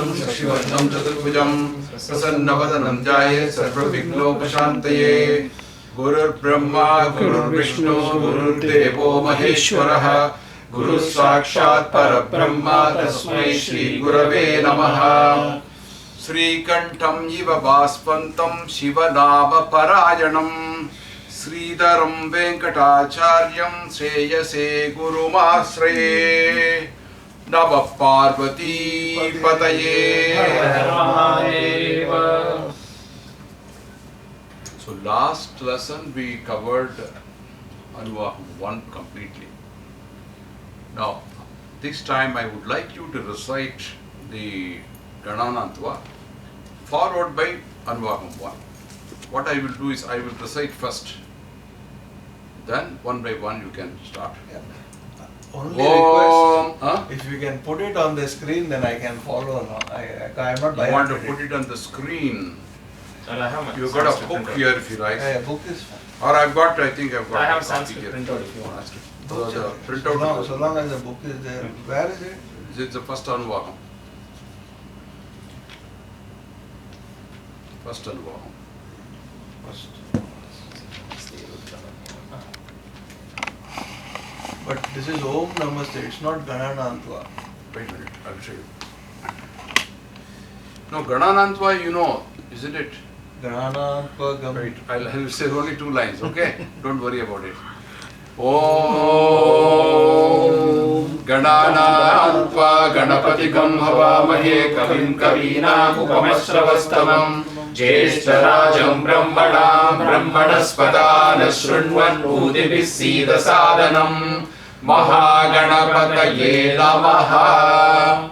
शुक्लं शशिवर्णं चतुर्भुजं प्रसन्नवदनं ध्यायेत् सर्वविघ्नोपशान्तये। गुरुर्ब्रह्मा गुरुर्विष्णु गुरुर्देवो महेश्वरः गुरुः साक्षात् परब्रह्म तस्मै श्री गुरवे नमः। श्रीकण्ठं इव बाष्पन्तं शिवनाम परायणं श्रीधरं वेङ्कटाचार्यं श्रेयसे गुरुमाश्रये। नमः पार्वती पतये। So last lesson we covered Anuvakam 1 completely. Now this time I would like you to recite the Gananantva followed by Anuvakam 1. What I will do is I will recite first, then one by one you can start. Yeah. Only request, if you can put it on the screen, then I can follow. No? I am not. You want to put it on the screen? You've got a book here if you like. Yeah, book is fine. Or I think I've got. I have Sanskrit printout if you want. So the printout. So long as the book is there. Where is it? It's the first Anuvakam. First Anuvakam. First. But this is Om Namaste, it's not Gananantva. Wait a minute, I'll show you. No, Gananantva you know, isn't it? Gananantva Gam. Wait, I'll say only 2 lines, okay? Don't worry about it. Om Gananantva Ganapatikam Havamahe Kavim Kavinam Upamashravastamam Jyeshtarajam Brahmanam Brahmanaspadana Shrunvan Udibhi Sida Sadhanam Mahaganapataye Namaha.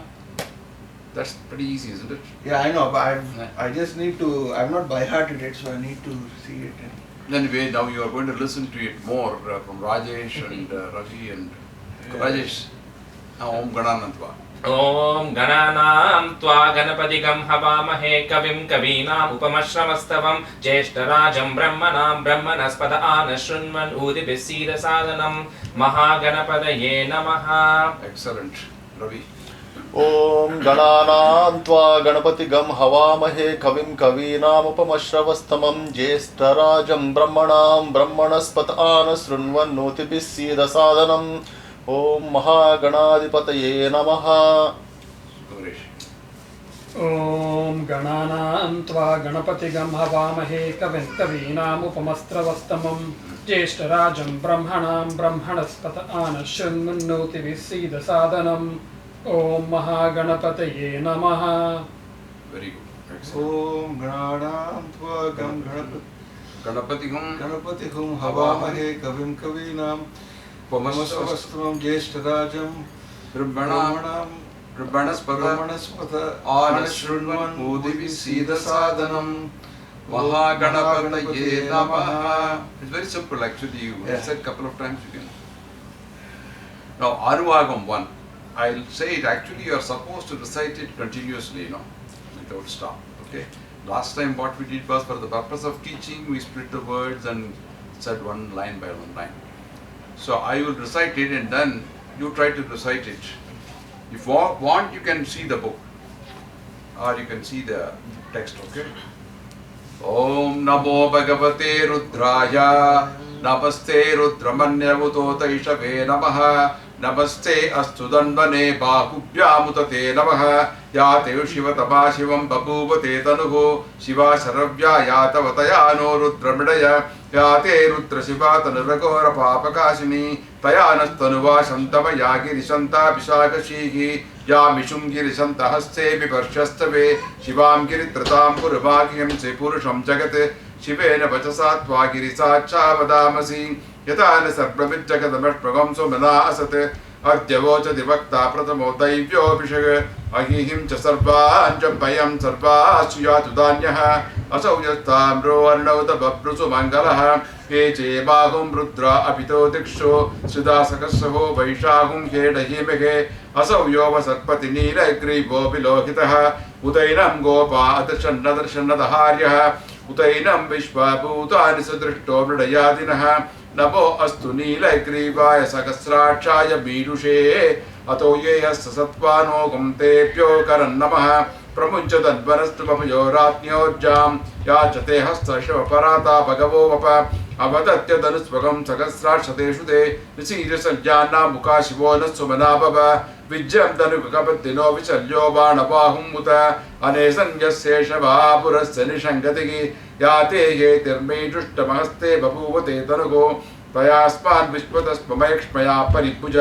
That's pretty easy, isn't it? Yeah, I know, but I just need to, I'm not by-hearted it, so I need to see it. Anyway, now you are going to listen to it more from Rajesh and Ravi and Rajesh. Om Gananantva. Om Gananam Tva Ganapatikam Havamahe Kavim Kavinam Upamashramasthavam Jyeshtarajam Brahmanam Brahmanaspada Anashrunvan Udibhi Sida Sadhanam Mahaganapadaye Namaha. Excellent. Ravi. Om Gananam Tva Ganapatigam Havamahe Kavim Kavinam Upamashravastamam Jyeshtarajam Brahmanam Brahmanaspat Anashrunvan Udibhi Sida Sadhanam Om Mahaganadipataye Namaha. Om Gananam Tva Ganapatigam Havamahe Kavim Kavinam Upamastravastamam Jyeshtarajam Brahmanam Brahmanaspata Anashrunvannoti Visida Sadhanam Om Mahaganapataye Namaha. Very good. Excellent. Om Gananantva Gam Ganapatikam Havamahe Kavim Kavinam Upamashravastamam Jyeshtarajam Brahmanam Brahmanaspata Anashrunvan Udibhi Sida Sadhanam Mahaganapataye Namaha. It's very simple actually. You said a couple of times you can. Now Anuvakam 1. I'll say it actually you are supposed to recite it continuously, without stop. Okay. Last time what we did was for the purpose of teaching we split the words and said one line by one line. So I will recite it and then you try to recite it. If you want, you can see the book or you can see the text, okay? Om Namo Bhagavate Rudraya Namaste Rudramanyavutota Ishave Namaha Namaste Astu Dandane Bahubhyamutate Namaha Yate Shivatama Shivam Babhuvate Tanuho Shiva Saravya Yatavatayano Rudramidaya Yate Rudra Shiva Tanuragora Papakashini Tayanastanuva Shantama Yagiri Shanta Vishakashihi Yamishum Giri Shanta Haste Viparshastave Shivam Giri Tratam Purvakiyam Se Purusham Jagate Shivena Vachasatva Giri Sacha Vadamasi Yatana Sarvamidjagadamashpragam Somana Asate Adyavocha Divakta Pratamo Daivyo Vishag Ahihim Cha Sarvan Jampayam Sarva Suyatudanyaha Asauyastamro Arnauta Babrusu Mangalaha Eche Bahum Rudra Apito Diksho Siddhasakasaho Vaishahum Hedahimege Asauyova Sarpati Nila Grivo Bilokitaha Udainam Gopa Adashanadaharyaha Udainam Vishwabhutani Sadrishto Vridayadinaha Namo Astu Nila Grivaya Sakasrachaya Midushe अतो ये सत्वानोगं तेभ्यो करन्नमः प्रमुञ्च तद्वनस्तु पपयोरात्न्योर्जां याचते हस्तशवपराता भगवो वप अवदत्य धनुस्वगं सहस्राक्षतेषु ते निशीर्यसञ्जाना मुखा शिवो न सुमना भव विज्यं धनुकपत्तिनो विशल्यो बाणबाहुमुत अनेसंयशेषभापुरस्य निषङ्गतिः याते ये तिर्मे दुष्टमहस्ते बभूवते तनुगो तयास्मान् विश्वतस्मैक्ष्मया परिभुज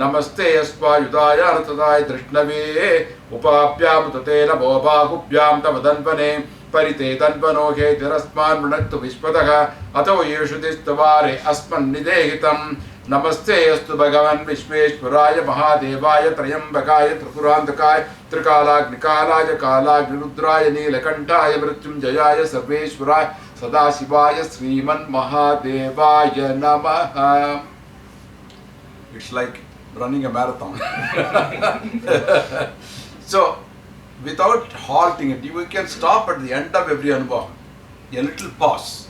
नमस्ते अस्वायुधाय तदाय धृष्णवे उपाभ्यां ततेन भो बाहुभ्यां तव दन्वने परिते तन्वनो हेतिरस्मान् वृणक्तु विश्वतः अतो येषु तिस्तवारे अस्मन्निदेहितं नमस्ते अस्तु भगवन् विश्वेश्वराय महादेवाय त्र्यम्बकाय त्रिपुरान्तकाय त्रिकालाग्निकालाय कालाग्निरुद्राय नीलकण्ठाय मृत्युञ्जयाय सर्वेश्वराय सदाशिवाय श्रीमन्महादेवाय नमः. It's like running a marathon. So, without halting it, you can stop at the end of every Anuvakam. A little pause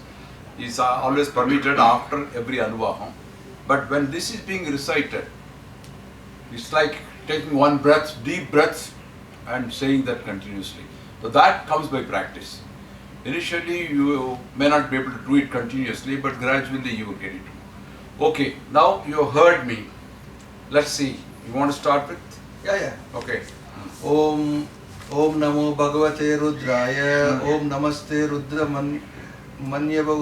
is always permitted after every Anuvakam. But when this is being recited, it's like taking one breath, deep breath, and saying that continuously. So that comes by practice. Initially, you may not be able to do it continuously, but gradually you will get it. Okay, now you heard me. Let's see. You want to start with? Yeah. Okay. Om Namo Bhagavate Rudraya. Om Namaste Rudram Manyava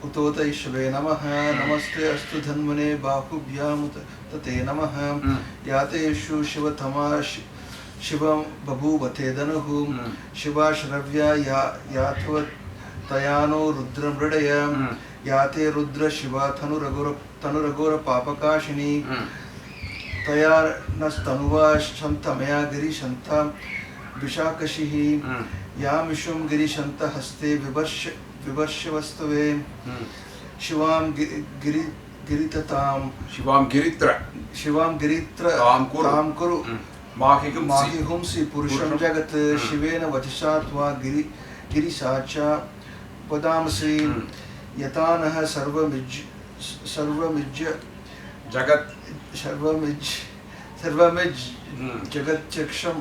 Utota Ishve Namaha. Namaste Astu Dhanmane Bakubhyam Tate Namaha. Yateshu Shivatama Shivam Babu Vatedanuhum Shiva Shravya Yatvat Tayano Rudram Radaya Yate Rudra Shiva Tanuragora Papakashini Tayar Nastanuva Shantamaya Giri Shanta Vishakashihi Yamishum Giri Shanta Haste Vibharshivastave Shivam Giritatam Shivam Giritra Tam Kuru Mahihumsi Purusham Jagat Shivena Vachishatva Girisacha Padamasi Yatanaha Sarvamij Jagat Sarvamij Jagat Chaksham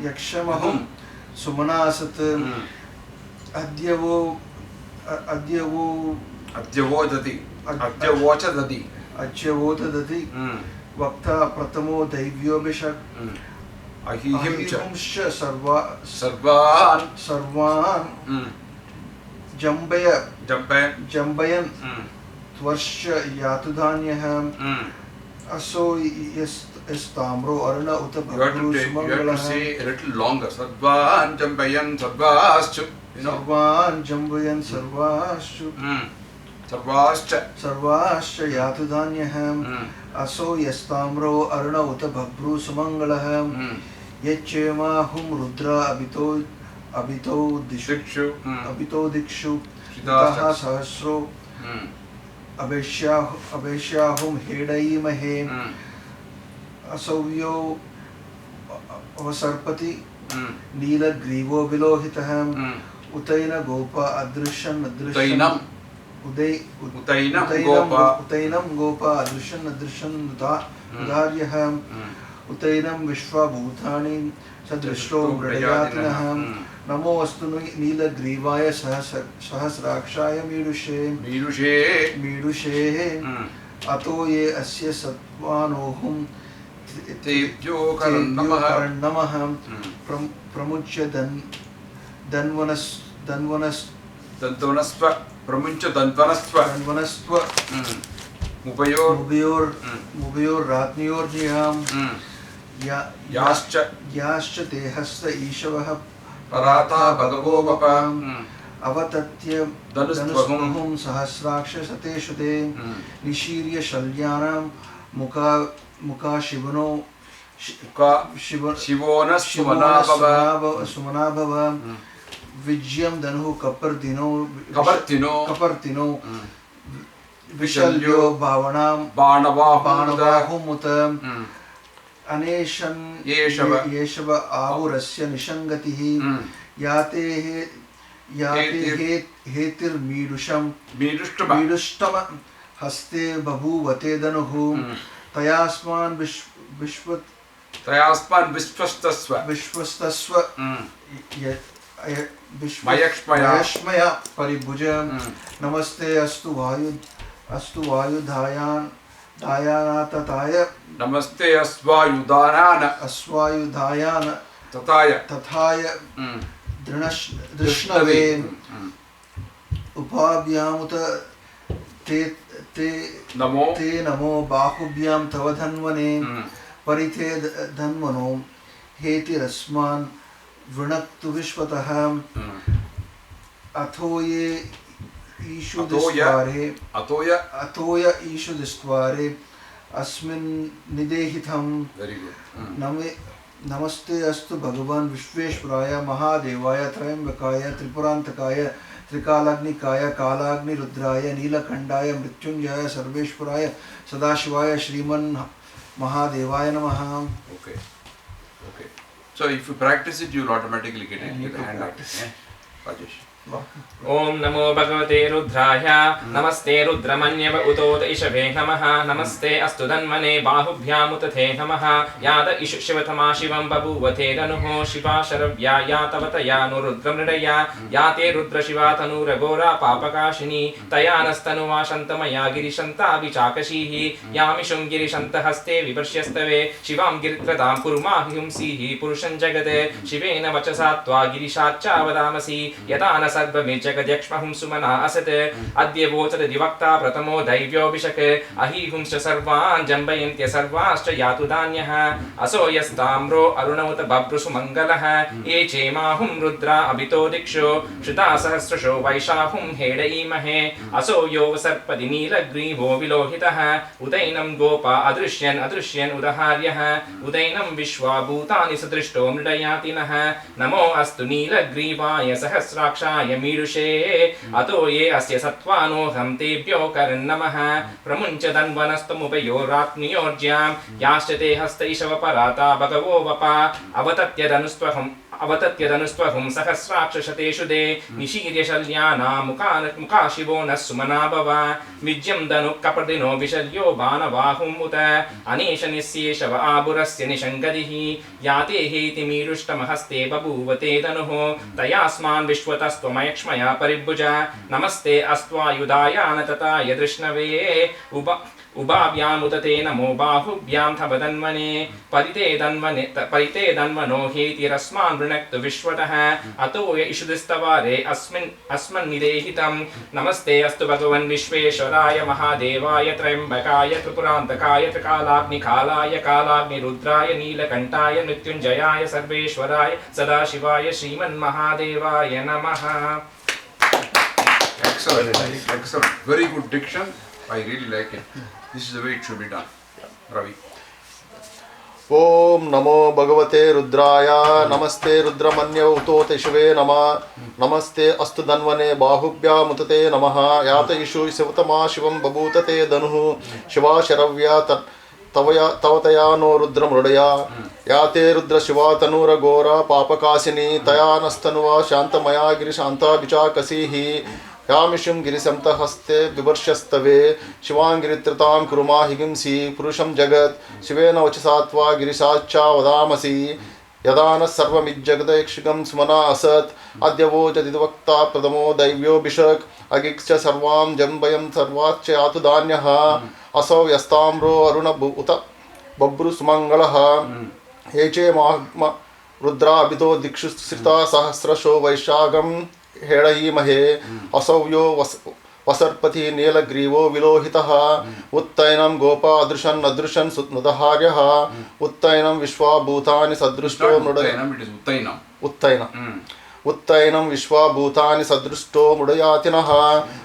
Yakshamahum Sumanasat Adyavotadati Vakta Pratamo Daivyoabhishak Ahihimsha Sarvan Jambayan Tvarsha Yatudanyaham Aso Estamro Arana Utabhakru You have to say a little longer. Sarvan Jambayan Sarvaschu. Sarvan Jambayan Sarvaschu Sarvascha Yatudanyaham Aso Yastamro Arana Utabhakru Sumangalaham Yechemahum Rudra Abito Dikshu Shitaha Sahasro Abeshyahum Hedai Mahe Asovyo Avasarpati Nila Grivo Vilohitaham Utaina Gopa Adrishan Utainam Gopa Adrishan Udaryaham Utainam Vishwa Bhutani Sadrishto Vradayatinaham Namo Astu Nila Grivaya Sahasrakshaya Midushe Ato Ye Asya Satvanohum Tebhyo Karannamaham Pramuchya Danvanasva Pramuncha Danvanasva Mubayor Ratniyor Jiham Yascha Tehasta Ishavaha Parata Bhagavo Vapa Avatatya Danustvahum Sahasraksha Sateshute Nishirya Shalyanam Mukha Shivano Shivona Sumanabhava Vijyam Danu Kapartino Vishalyo Bhavanam Banavahumutam Aneshan Yeshava Avurasya Nishangatihi Yate Hetir Midushtama Haste Babu Vatedanuhu तयास्मान् विश्वस्tasva मयक्ष्मया परिभुज नमस्ते अस्तु वायुधायानातताय नमस्ते अस्वायुधायान तथाय दृष्णवे उपाभ्यामुत ते नमो बाहुभ्यां तव धन्वने परिते धन्वनो हेतिरस्मान् वृणक्तु विश्वतः अथो ये issue दिस्वारे अस्मिन् निदेहितं नमस्ते अस्तु भगवान् विश्वेश्वराय महादेवाय त्रयंबकाय त्रिपुरांतकाय त्रिकालाग्निकाय कालाग्निरुद्राय नीलकंठाय मृत्युंजय सर्वेश्वराय सदाशिवाय श्रीमन् महादेवाय नमः. Okay. So if you practice it, you will automatically get it. Get a hand like this. Rajesh. ओम नमो भगवते रुद्राय नमस्ते रुद्रमन्यव उतोत इषभे नमः नमस्ते अस्तु धन्वने बाहुभ्यामुत ते नमः याद इषु शिवतमा शिवं बभूवते धनुः शिवा शरव्या या तवतया नु रुद्रमृडया याते रुद्र शिवा तनुरघोरा पापकाशिनी तया नस्तनुवा शन्तमया गिरिशन्ता विचाकशीः यामिषुं गिरिशन्तहस्ते विपर्श्यस्तवे शिवां गिरित्रतां कुर्माहिंसीः पुरुषं जगते शिवेन वचसा त्वा गिरिशाच्चावदामसि यदा न सर्वमेजगद्यक्ष्महुं सुमना असते अद्य वोचत दिवक्ता प्रथमो दैव्योऽभिषक् अहिहुंश्च सर्वान् जम्बयन्त्य सर्वाश्च यातु धान्यः असो यस्ताम्रो अरुणमुत बभ्रुसु मङ्गलः ये चेमाहुं रुद्रा अभितो दिक्षो श्रुता सहस्रशो वैशाहुं हेडयीमहे असो यो सर्पदि नीलग्रीवो विलोहितः उदैनं गोपा अदृश्यन् उदहार्यः उदैनं विश्वा भूतानि सदृष्टो मृडयातिनः नमो अस्तु नीलग्रीवाय सहस्राक्षाय मीडुषे अतो ये अस्य सत्त्वानोऽहं तेभ्यो करन्नमः प्रमुञ्च धन्वनस्तमुपयोरात्मयोर्ज्यां याश्च ते हस्त इषव पराता भगवो वपा अवतत्यदनुस्त्वहुं सहस्राक्षशतेषु दे निशीर्य शल्यानां मुकाशिवो नः सुमना भव विज्यं धनुः कपदिनो विशल्यो बाणबाहुम् उत अनेश निस्येषव आबुरस्य निषङ्गदिः याते हेति मीरुष्टमहस्ते बभूवते धनुः तयास्मान् विश्वतस्त्वमयक्ष्मया परिभुज नमस्ते अस्त्वायुधायान तताय दृष्णवे उभाभ्यामुत ते नमो बाहुभ्यां तव धन्वने परिते धन्वनो हेतिरस्मान् वृणक्तु विश्वतः अतो य इषुदिस्तवारे अस्मन्निदेहितं नमस्ते अस्तु भगवन् विश्वेश्वराय महादेवाय त्र्यम्बकाय त्रिपुरान्तकाय त्रिकालाग्निकालाय कालाग्निरुद्राय नीलकण्ठाय मृत्युञ्जयाय सर्वेश्वराय सदाशिवाय श्रीमन्महादेवाय नमः. Excellent. Very good diction. I really like it. This is the way it should be done. Ravi. ओम नमो भगवते रुद्राय नमस्ते रुद्रमन्यव उतोते शिवे नमः नमस्ते अस्तु धन्वने बाहुभ्यामुतते नमः यात इषु शिवतमा शिवं बभूतते धनुः शिवा शरव्या तवतया नो रुद्रमृडया याते रुद्र शिवा तनूरघोरा पापकासिनी तया नस्तनुवा शान्तमया गिरिशान्ता विचाकसीः यामिषुं गिरिसन्तहस्ते विवर्षस्तवे शिवाङ्गिरित्रतां कुरुमा हिंसी पुरुषं जगत् शिवेन वचसा त्वा गिरिशाच्चा वदामसि यदा न सर्वमिज्जगदयक्षिगं सुमना असत् अद्य वोचदिवक्ता प्रथमो दैव्योऽभिषक् अगिक्ष सर्वां जम्बयं सर्वाच्च यातु धान्यः असौ यस्ताम्रो अरुण उत बभ्रुसुमङ्गलः हे चे महात्म रुद्राभितो दिक्षु श्रिता सहस्रशो वैशाखं हेडयीमहे असौ यो वसर्पति नीलग्रीवो विलोहितः उत्तैनं गोपा अदृशन् अदृशन् नुदहार्यः उत्तैनं विश्वाभूतानि सदृष्टो उत्तैनं विश्वाभूतानि सदृष्टो मृडयातिनः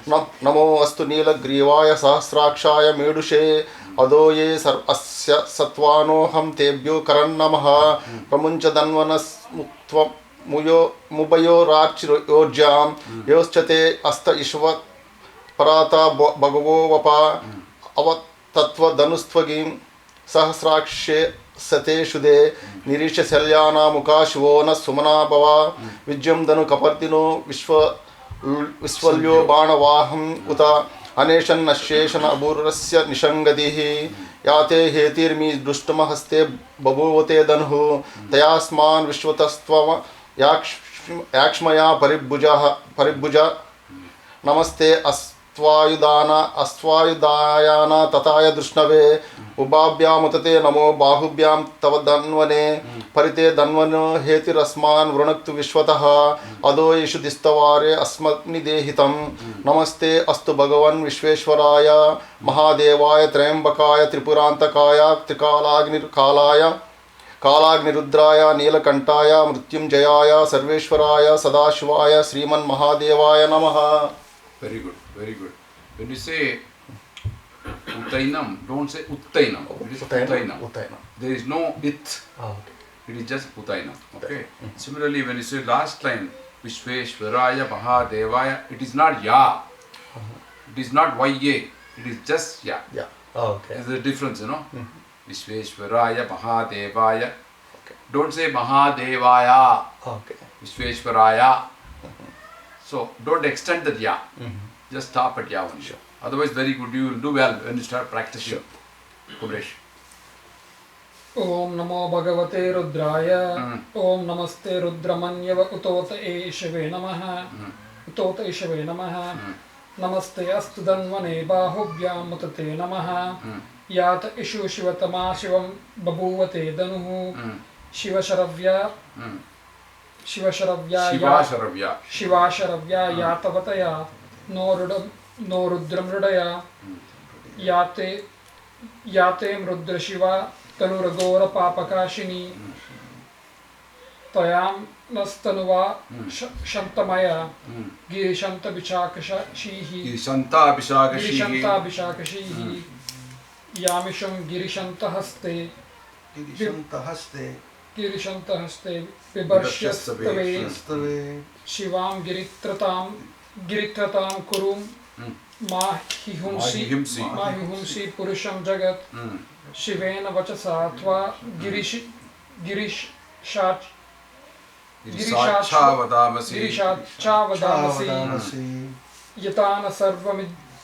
नमो अस्तु नीलग्रीवाय सहस्राक्षाय मीडुषे अदो ये अस्य सत्त्वानोऽहं तेभ्यो करन्नमः प्रमुञ्च धन्वनस्मुक्त्वं मुभयोरार्चियोर्जां योश्च ते अस्त इश्व पराता भगवो वपा अवतत्वधनुस्त्वगिं सहस्राक्षे सतेषु दे निरीक्ष्य शल्यानामुकाशिवो न सुमना भव विज्यं धनु कपर्दिनो विश्वल्यो बाणवाहम् उत अनेशन् अशेषन् अपूर्वस्य निषङ्गतिः याते हेतिर्मि दुष्टमहस्ते बभूवते धनुः तयास्मान् विश्वतस्त्वम याक्ष्मया परिभुज नमस्ते अस्त्वायुधायान तथाय दृष्णवे उभाभ्यामुतते नमो बाहुभ्यां तव धन्वने परिते धन्वनो हेतिरस्मान् वृणक्तु विश्वतः अदो येषु दिस्तवारे अस्मन्निदेहितं नमस्ते अस्तु भगवन् विश्वेश्वराय महादेवाय त्र्यम्बकाय त्रिपुरान्तकाय कालाग्निरुद्राय नीलकण्ठाय मृत्युञ्जयाय सर्वेश्वराय सदाशिवाय श्रीमन्महादेवाय नमः. Very good, very good. When you say Uttainam, don't say Uttainam. It is Uttainam. There is no it. Okay. It is just Uttainam. Okay. Similarly, when you say last line, Vishveshwaraya Mahadevaya, it is not Ya. It is not YA. It is just Ya. Yeah. Okay. There's a difference, you know. Vishveshwaraya Mahadevaya. Okay. Don't say Mahadevaya. Okay. Vishveshwaraya. So don't extend that Ya. Just stop at Ya only. Sure. Otherwise, very good. You will do well when you start practicing. Kumesh. Om Namo Bhagavate Rudraya. Om Namaste Rudramanyava Utota Eshave Namaha. Utota Eshave Namaha. Namaste Astu Danvane Bahubhyam Mutate Namaha. Yata Ishu Shivatama Shivam Babuvate Danuhu. Shiva Sharavya. Shiva Sharavya Yatavataya No Rudram Rudaya Yate Mrudra Shiva Tanuragora Papakashini Tayam Nastanuva Shantamaya Girishanta Bishakashihi Yamisham Girishanta Haste Girishanta Haste Vibarshastave Shivam Giritratam Kurum Mahihumsi Purusham Jagat Shivena Vachasatva Girishachavadamasi Yatana Sarva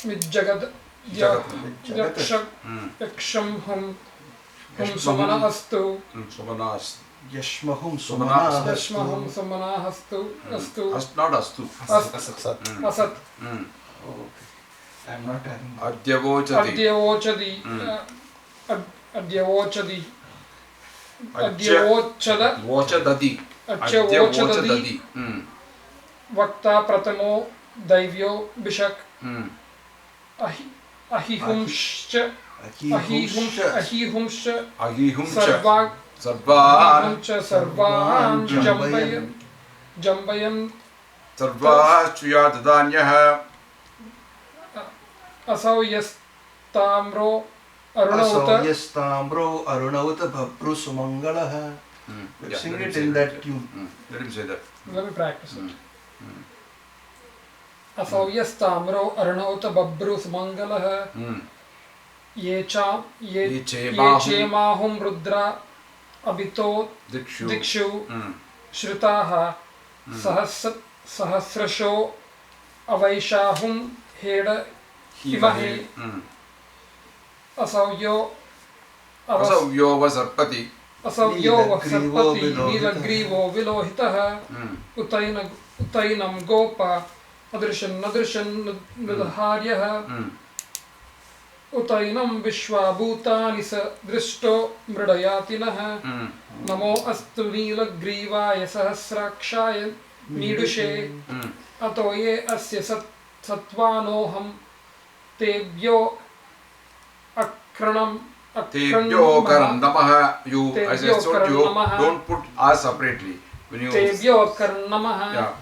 Midjagad Yaksham Hum Sumana Astu Yashmahum Sumana Astu Not Astu. Asat I'm not having Adyavochadi Vakta Pratamo Daivyo Bishak Ahihumscha Sarvan Jambayan Chuyadadanyah Asau Yastamro Arunauta Bhabru Sumangalaha. Sing it in that tune. Let him say that. Let me practice it. Asau Yastamro Arunauta Babru Sumangalaha Ye Chemahum Rudra Abito Dikshu Shritaha Sahasrasho Avaishahum Heda Himahe Asavyo Vasarpati Nilagrivo Vilohitaha Utainam Gopa Adrishan Nidharyaha Utainam Vishwabhutani Drishto Mridayatinaha Namo Astu Nilagriva Sahasrakshaya Nidushe Atoye Asya Satvanoham Tebyo Akranam Tebyo Karnamaha. You, as I told you, don't put A separately. When you Tebyo Karnamaha. Yeah.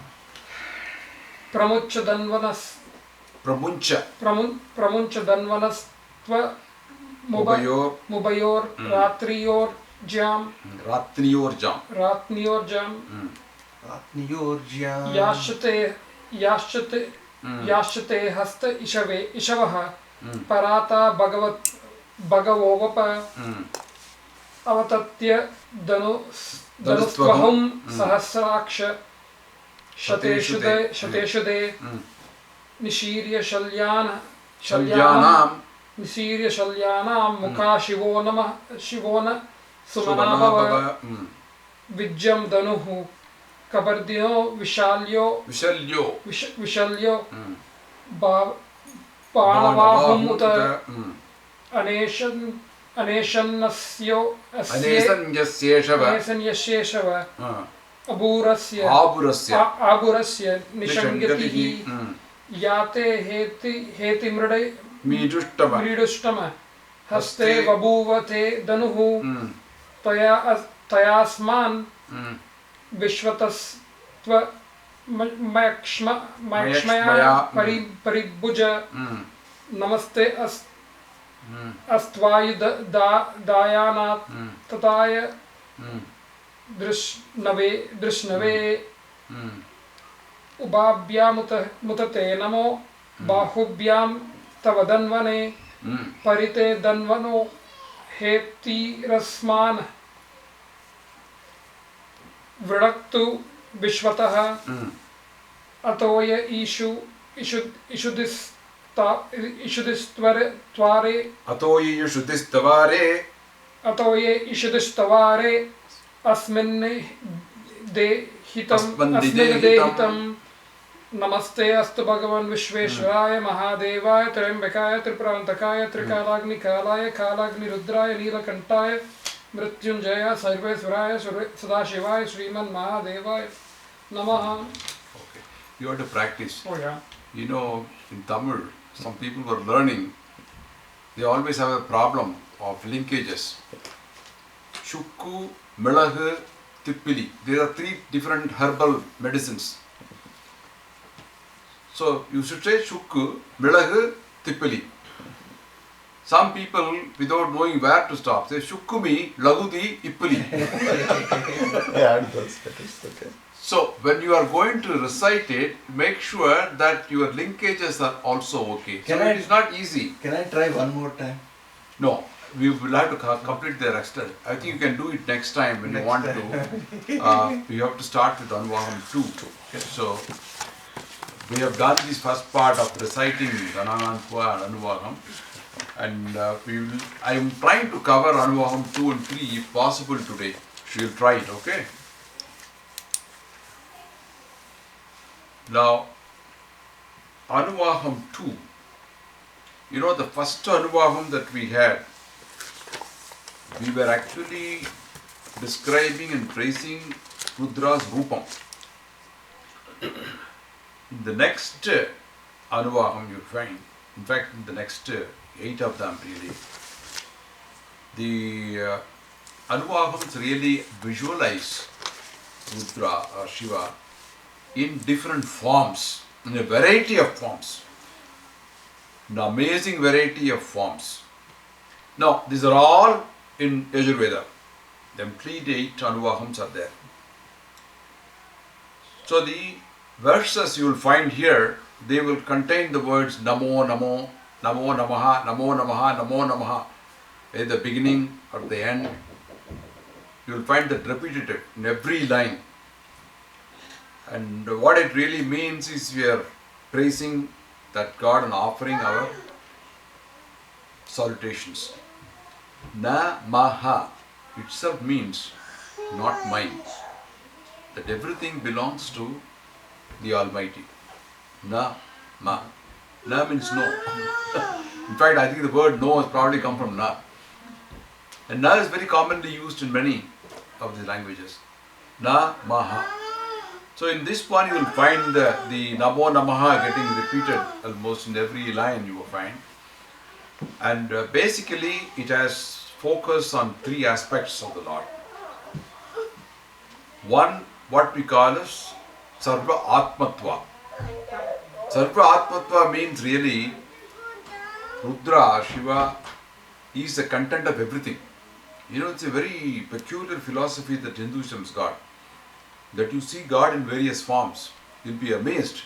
Pramucha Danvanas Pramuncha Danvanastva Mubayor Ratriyor Jam Yashate Hasta Ishavaha Parata Bhagavovapa Avatatya Danustvahum Sahasraksha Shateshude Nishirya Shalyanam निशीर्य शल्यानां मुखा शिवो न सुमना भव विज्यं धनुः कपर्दिनो विशल्यो बाणवाहुमुत अनेशन्यस्येषव आबुरस्य निषङ्गतिः याते हेतिमृडुष्टम हस्ते बभूव ते धनुः तयास्मान् विश्वतस्त्वमक्ष्मया परिभुज नमस्ते अस्त्वायुधायानात् तताय दृष्णवे उभाभ्यामुतते नमो बाहुभ्यां तव धन्वने परिते धन्वनो हेतिरस्मान् वृणक्तु विश्वतः अतोय इषुदिस्तवारे अस्मिन् देहितं नमस्ते अस्तु भगवन् विश्वेश्वराय महादेवाय त्र्यंबकाय त्रिपुरान्तकाय त्रिकालाग्निकालाय कालाग्निरुद्राय नीलकण्ठाय मृत्युंजय सर्वेश्वराय सदाशिवाय श्रीमन्महादेवाय नमः. Okay. You have to practice. Oh yeah. You know, in Tamil, some people were learning, they always have a problem of linkages. Shukku, Milagu, Tippili. There are 3 different herbal medicines. So you should say Shukku, Milagu, Tippili. Some people, without knowing where to stop, say Shukkumi, Lagudi, Ippili. Yeah, those letters, okay. So when you are going to recite it, make sure that your linkages are also okay. It is not easy. Can I try one more time? No, we will have to complete the rest. I think you can do it next time when you want to. You have to start with Anuvakam 2. Okay. So we have done this first part of reciting Gananantva and Anuvakam. And I am trying to cover Anuvakam 2 and 3 if possible today. We will try it, okay? Now, Anuvakam 2. You know, the first Anuvakam that we had, we were actually describing and praising Rudra's Rupam. In the next Anuvakam you find, in fact in the next 8 of them really, the Anuvakams really visualize Rudra or Shiva in different forms, in a variety of forms, an amazing variety of forms. Now, these are all in Yajurveda. The complete 8 Anuvakams are there. So the verses you will find here, they will contain the words Namo, Namo, Namo Namaha, Namo Namaha, Namo Namaha. At the beginning or the end, you will find that repetitive in every line. And what it really means is we are praising that God and offering our salutations. Namaha itself means not mine. That everything belongs to the Almighty. Na means no. In fact, I think the word no has probably come from na. And na is very commonly used in many of the languages. Namaha. So in this one you will find the Namo Namaha getting repeated almost in every line you will find. And basically it has focus on 3 aspects of the Lord. One, what we call as Sarva Atmatva. Sarva Atmatva means really Rudra, Shiva is the content of everything. You know, it's a very peculiar philosophy that Hinduism's got. That you see God in various forms. You'll be amazed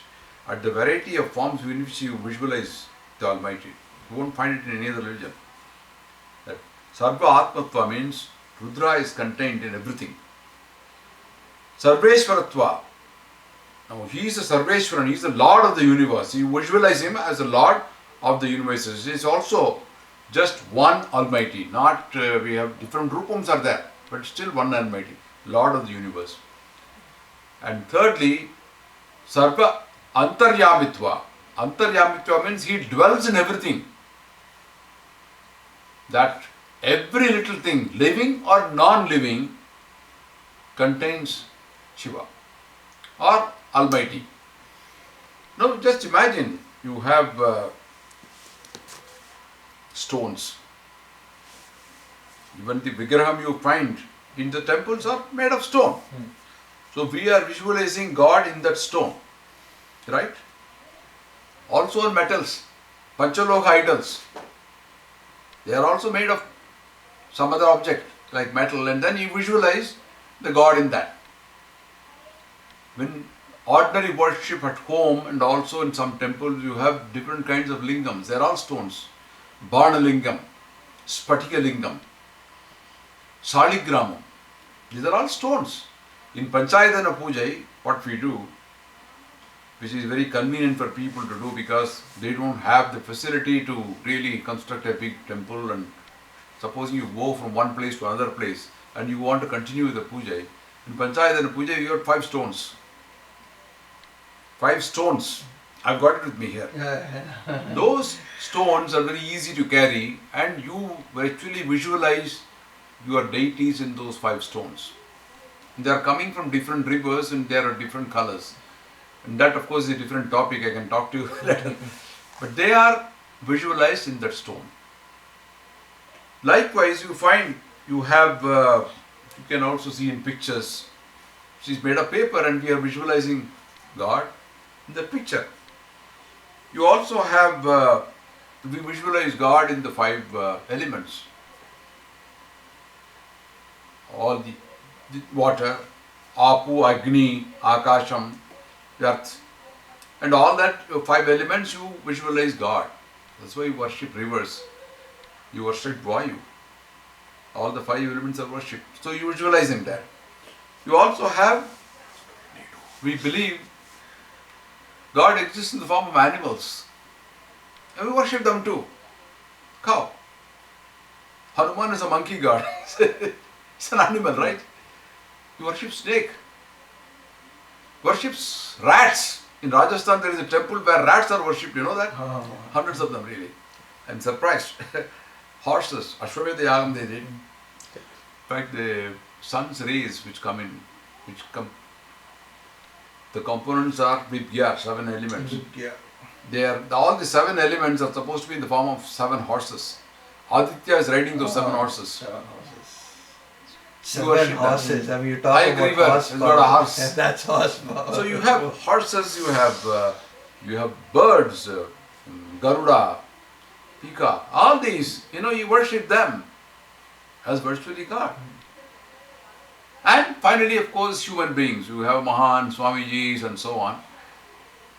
at the variety of forms in which you visualize the Almighty. You won't find it in any other religion. That Sarva Atmatva means Rudra is contained in everything. Sarveshwaratva. Now he is a Sarveshwaran, he is the Lord of the universe. You visualize him as the Lord of the universe. He is also just one Almighty. Not we have different Rupams are there, but still one Almighty, Lord of the universe. And thirdly, Sarva Antaryamitva. Antaryamitva means He dwells in everything. That every little thing, living or non-living, contains Shiva or Almighty. Now just imagine you have stones. Even the Vigraham you find in the temples are made of stone. So we are visualizing God in that stone, right? Also in metals, Panchaloka idols, they are also made of some other object like metal, and then you visualize the God in that. When ordinary worship at home and also in some temples, you have different kinds of lingams. They are all stones. Barna lingam, Spatika lingam, Saligramam. These are all stones. In Panchayatana Puja, what we do, which is very convenient for people to do because they don't have the facility to really construct a big temple, and supposing you go from one place to another place and you want to continue with the puja, in Panchayatana Puja you got 5 stones. 5 stones. I've got it with me here. Those stones are very easy to carry, and you actually visualize your deities in those 5 stones. They are coming from different rivers and there are different colors. And that of course is a different topic, I can talk to you later. But they are visualized in that stone. Likewise, you find you have, you can also see in pictures, which is made of paper, and we are visualizing God in the picture. You also have, we visualize God in the 5 elements. All the water, Apu, Agni, Akasham, earth, and all that 5 elements you visualize God. That's why you worship rivers, you worship Vayu. All the 5 elements are worshipped. So you visualize in that. You also have, we believe God exists in the form of animals, and we worship them too. Cow. Hanuman is a monkey god. It's an animal, right? You worship snake. Worships rats. In Rajasthan there is a temple where rats are worshipped, you know that? Hundreds of them really. I'm surprised. Horses, Ashwamedha Yagam they did. In fact, the sun's rays which come, the components are Vidya, 7 elements. They are, all the 7 elements are supposed to be in the form of 7 horses. Aditya is riding those 7 horses. 7 horses. You worship 7 horses. I mean, you I talk agree, about horse it's got a power. horse. Yeah, that's horse power. So you have horses, you have birds, Garuda, Pika, all these, you worship them as virtually God. And finally, of course, human beings. You have Mahan, Swamijis and so on,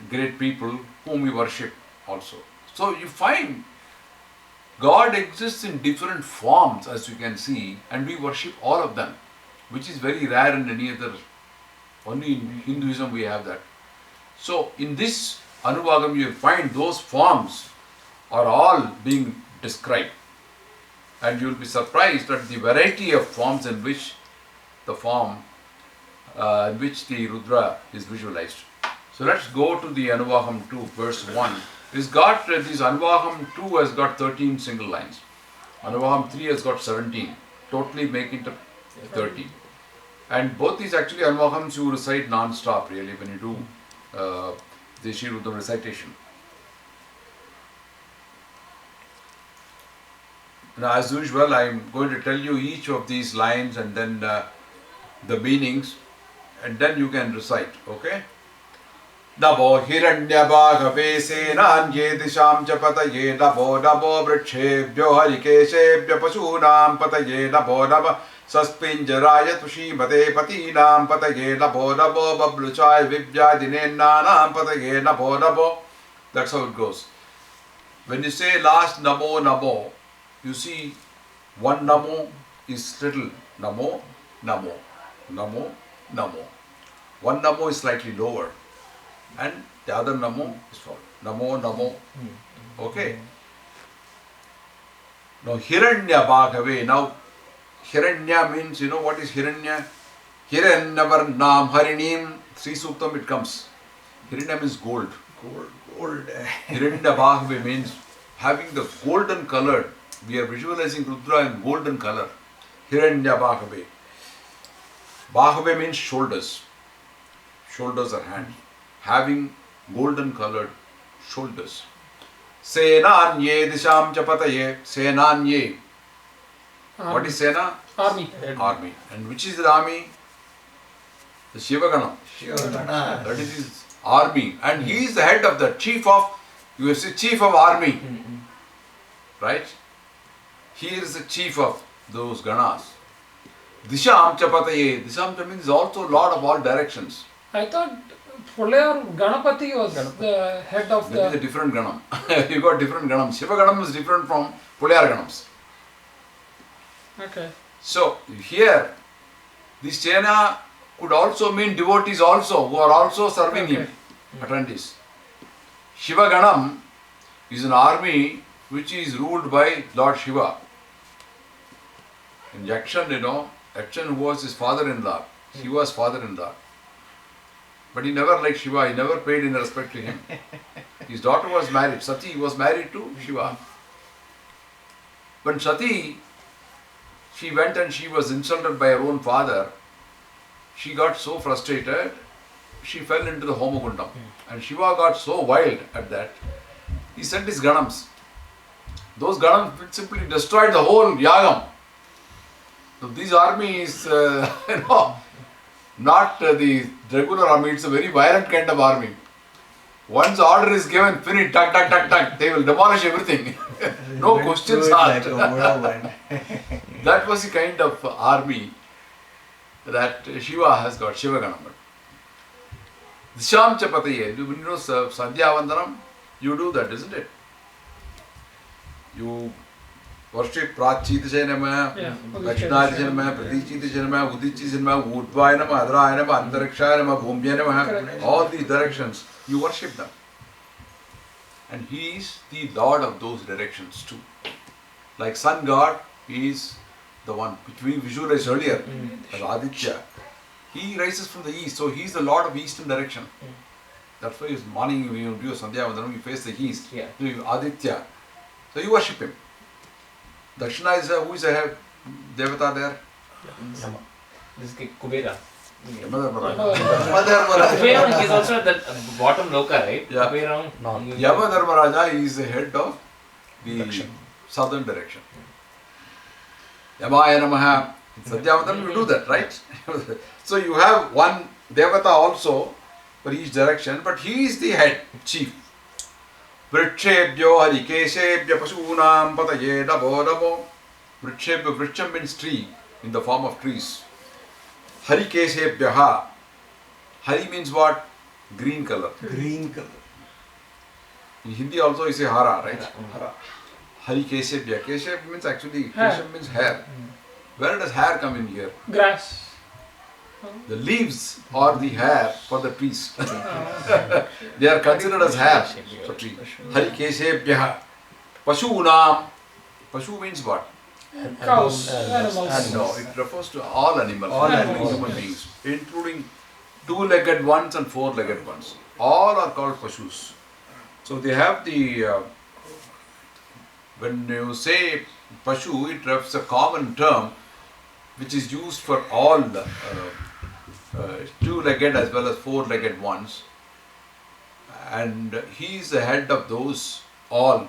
great people whom we worship also. So you find God exists in different forms, as you can see, and we worship all of them, which is very rare in any other, only in Hinduism we have that. So in this Anuvakam you will find those forms are all being described, and you will be surprised at the variety of forms in which the form in which the Rudra is visualized. So let's go to the Anuvakam 2, verse 1. This Anuvakam 2 has got 13 single lines. Anuvakam 3 has got 17. Totally make it 30. And both these actually Anuvakams you recite non-stop really when you do the Sri Rudram recitation. Now as usual I am going to tell you each of these lines and then the meanings, and then you can recite, okay? Namo hiranyabhagave senanye disham cha pataye namo namo vrikshebhyo harikeshebhyo pasunam pataye namo namo saspinjaraya tushimate patinam pataye namo namo babluchaya vivyadinenanam pataye namo namo. That's how it goes. When you say last namo namo, you see one namo is little namo, namo, namo, namo. One namo is slightly lower, and the other namo is for namo, namo. Okay. Now Hiranya Bhagave. Now Hiranya means, you know what is Hiranya? Hiranyavarnam Harinim. Sri Suktam it comes. Hiranya means gold. Gold. Hiranya Bhagave means having the golden color. We are visualizing Rudra in golden color. Hiranya Bhagave. Bhagave means shoulders. Shoulders are hands. Having golden colored shoulders. Senanye disham chapataye. Senanye. What is Sena? Army. Army. And which is the army? The Shivaganam. Shivagana. That is his army. And he is the head of the chief of, you say chief of army. Right? He is the chief of those ganas. Disham chapataye. Disham means also Lord of all directions. I thought Pulayar Ganapati was the head of That is a the. different ganam. You got different ganams. Shiva ganam is different from Pulayar ganams. Okay. So here, this Sena could also mean devotees also, who are also serving him, attendees. Shiva ganam is an army which is ruled by Lord Shiva. In Yakshan, you know, Yakshan who was his father-in-law, Shiva's father-in-law. But he never liked Shiva, he never paid any respect to him. His daughter was married, Sati was married to Shiva. When Sati, she went and she was insulted by her own father, she got so frustrated, she fell into the Homagundam. And Shiva got so wild at that, he sent his Ganams. Those Ganams simply destroyed the whole Yagam. So these armies, not the regular army, it's a very violent kind of army. Once order is given, finish, tuck, tuck, tuck, tuck, they will demolish everything. No questions asked. That was the kind of army that Shiva has got, Shiva Ganam. Disham Chapataye, you know Sandhya Vandanam, you do that, isn't it? You worship Prachita Nama, Lakshna Nama, Pratichita Nama, Udichi Nama, Udvaya Nama, Adraya Nama, Antarakshaya Nama, Bhumbhya Nama, all these directions, you worship them. And he is the Lord of those directions too. Like sun god, he is the one which we visualized earlier as Aditya. He rises from the east, so he is the Lord of eastern direction. That's why his morning when you do a Sandhya Vandanam, you face the east. Yeah. So you Aditya. So you worship him. Dakshina is who is a Devata there? This is Kubera. Yamadharmaraja. Kubera is also at the bottom loka, right? Yeah. Kubera. Yamadharmaraja is the head of the southern direction. Yamaya Namaha. Sandhya Vandanam, you do that, right? So you have one Devata also for each direction, but he is the head, chief. Vrikshebhyo harikeshebhya pasunam pataye dabo dabo. Vrikshebhyo, vriksham means tree, in the form of trees. Harikeshebhyaha. Hari means what? Green color. Green color. In Hindi also you say hara, right? Hara. Harikeshebhya. Kesheb means actually, Keshab means hair. Where does hair come in here? Grass. The leaves or the hair for the trees. They are considered as hair for trees. Harikeshebhyaha. Pasunam. Pashu means what? Cows. Animals. No, it refers to all animals, All including animals. human beings, including two-legged ones and four-legged ones. All are called Pashus. So they have the, when you say Pashu, it refers a common term which is used for all the two-legged as well as four-legged ones. And he is the head of those all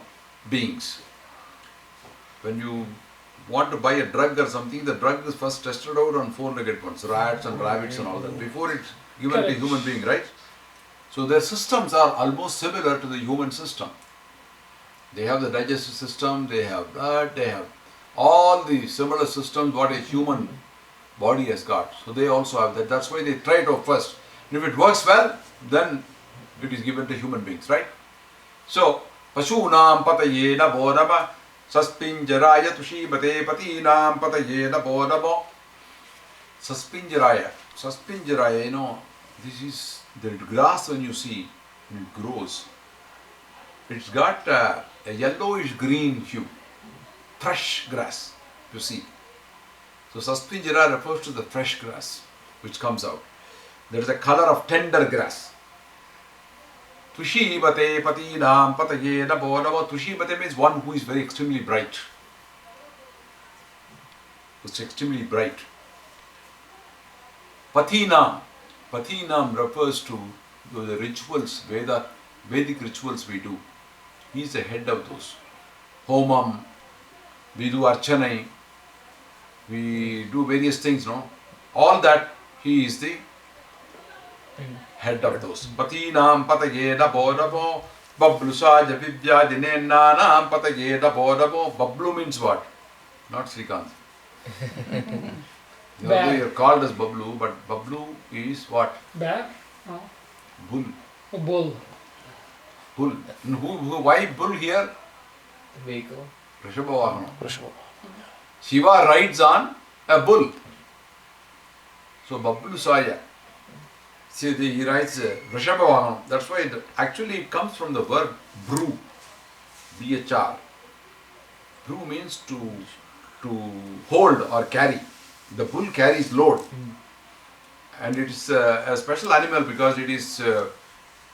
beings. When you want to buy a drug or something, the drug is first tested out on four-legged ones, rats and rabbits and all that, before it's given to human being, right? So their systems are almost similar to the human system. They have the digestive system, they have blood, they have all the similar systems what a human body has got. So they also have that. That's why they try it out first. And if it works well, then it is given to human beings, right? So, Pasunam pataye namo nama saspinjaraya tushibate patinam pataye namo namo. Saspinjaraya. Saspinjaraya, you know, this is the grass when you see, it grows. It's got a yellowish green hue, fresh grass, you see. So Saspinjara refers to the fresh grass which comes out. There is a color of tender grass. Tushibate patinam pataye namo namo. Tushibate means one who is very extremely bright. It's extremely bright. Patinam. Patinam refers to the rituals, Vedic rituals we do. He is the head of those. Homam, we do archanai, we do various things, no? All that, he is the head of those. Patinam pataye namo namo. Bablusaja vidyadine nanam pataye namo namo. Bablu means what? Not Srikanth. Although you are called as Bablu, but Bablu is what? Back? No. Bull. A bull. Bull. Why bull here? Vehicle. Rishabhavahana. Shiva rides on a bull. So Bablu Saya. See, he rides Rishabhavahana. That's why it comes from the verb brew. BHR. Brew means to hold or carry. The bull carries load. And it is a special animal because it is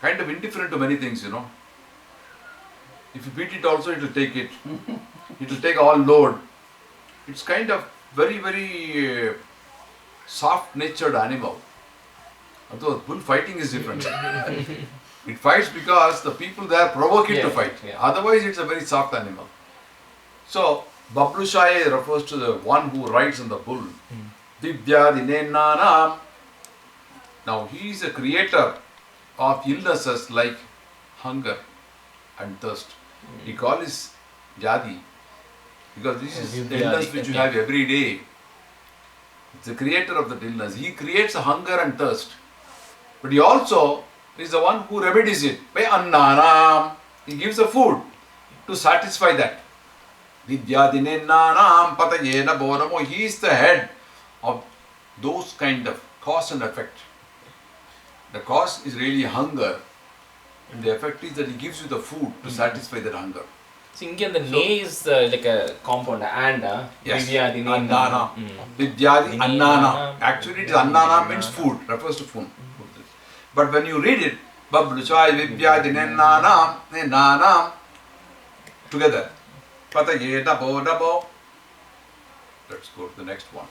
kind of indifferent to many things, you know. If you beat it also, it will take it. It will take all load. It's kind of very, very soft-natured animal. Although bullfighting is different. It fights because the people there provoke it to fight. Yeah. Otherwise, it's a very soft animal. So, Bablushaya refers to the one who rides on the bull. Divyadinenanam. Now, he is a creator of illnesses like hunger and thirst. He calls this Jadi because this is the illness which you have every day. It's the creator of that illness. He creates a hunger and thirst. But he also is the one who remedies it by annanam. He gives the food to satisfy that. Vidyadinenanam pataye namo namo. He is the head of those kind of cause and effect. The cause is really hunger, and the effect is that he gives you the food to satisfy that hunger. So, India, the ne is like a compound, and Yes, Vidyadi annana. Vidyadi annana. Actually, it is annana means food, refers to food. But when you read it, Babluchai Vidyadi Nanam, together. Pataye namo namo. Let's go to the next one.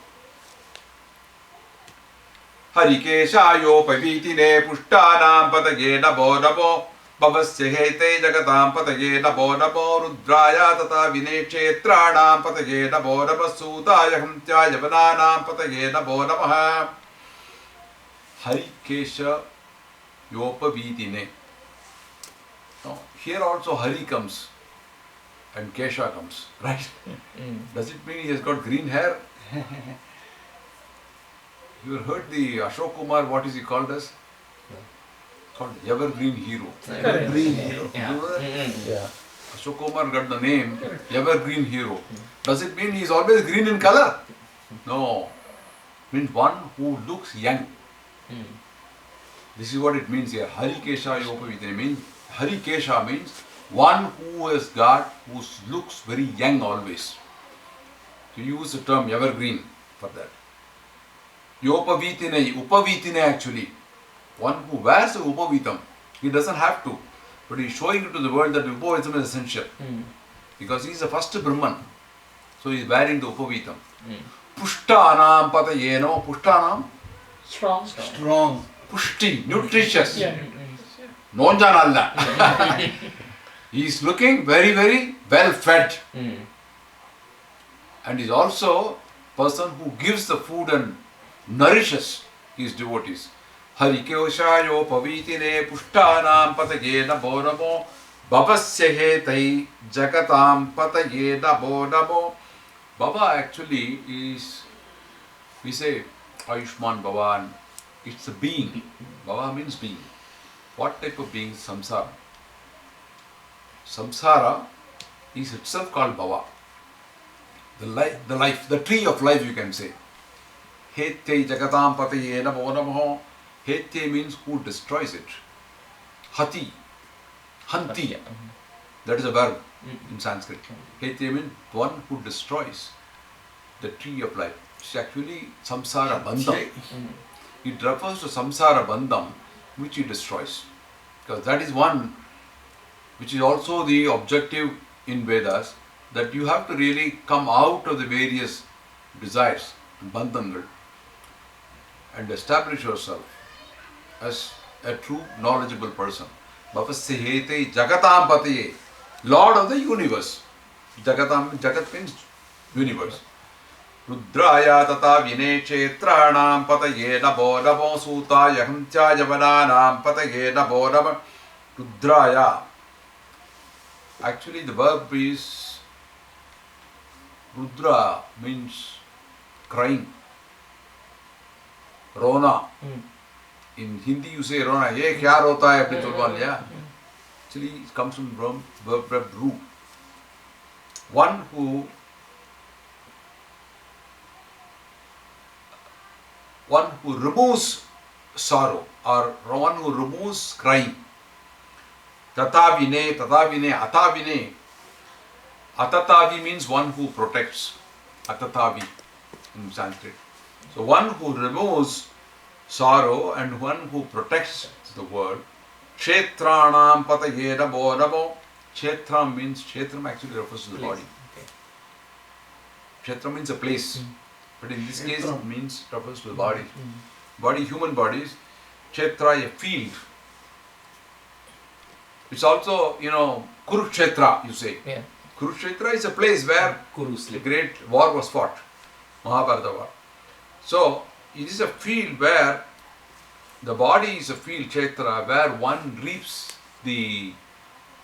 Harikeshayopavidine pushtanam pataye namo namo. Bhavasya hete jagatam pataye namo namo. Rudraya tata vinekshetranam pataye namo namo. Sudaya hamtyaya vananam pataye namo namaha. Harikesha yopavidine. Now, here also Hari comes and Kesha comes, right? Does it mean he has got green hair? You ever heard the Ashok Kumar, what is he called as? Called Evergreen Hero. Evergreen hero. Yeah. You know that? Yeah. Ashok Kumar got the name Evergreen Hero. Does it mean he is always green in color? No. It means one who looks young. This is what it means here. Harikesha Yopavidine means, Harikesha means one who looks very young always. To use the term evergreen for that. Upavitine actually. One who wears a upavitam. He doesn't have to. But he is showing it to the world that upavitam is essential. Because he is the first Brahman. So he is wearing the upavitam. Pushtanam patayeno. Pushtanam? Strong. Strong. Pushti, nutritious. Yeah. Nonjanalla. He is looking very, very well fed. And is also person who gives the food and nourishes his devotees. Harikeshayo pavitine pushtanam pataye namo namo. Bhavasya hetai jagatam pataye namo namo. Baba actually is, we say Ayushman Bhavan. It's a being. Bhava means being. What type of being? Samsara. Samsara is itself called Bhava. The life, the tree of life you can say. Hete jagatam pataye namo namo. Hete means who destroys it. Hati. Hanti. That is a verb in Sanskrit. Hete means one who destroys the tree of life. It's actually samsara bandham. It refers to samsara bandham which he destroys. Because that is one which is also the objective in Vedas, that you have to really come out of the various desires and bandhangal and establish yourself as a true knowledgeable person. Bhavasya hete jagatam patiye, Lord of the universe. Jagat means universe. Rudraya tata vine kshetranam pataye nabo nabo sutaya hamcha javananam pataye nabo nabo. Rudraya. Actually the verb is Rudra means crying. Rona. In Hindi you say Rona. Ye kya rota hai apni chulwan liya. Actually it comes from verb ru. One who removes sorrow, or one who removes crying. Tatavine, atavine. Atatavi means one who protects. Atatavi in Sanskrit. So one who removes sorrow and one who protects the world. Kshetranam pataye namo namo. Kshetram means, Kshetram actually refers to the body. Kshetra means a place. But in this case it means, refers to the body. Body, human bodies. Kshetra, a field. It's also, Kurukshetra, you say. Yeah. Kurukshetra is a place where the great war was fought. Mahabharata war. So, it is a field where the body is a field, Kshetra, where one reaps the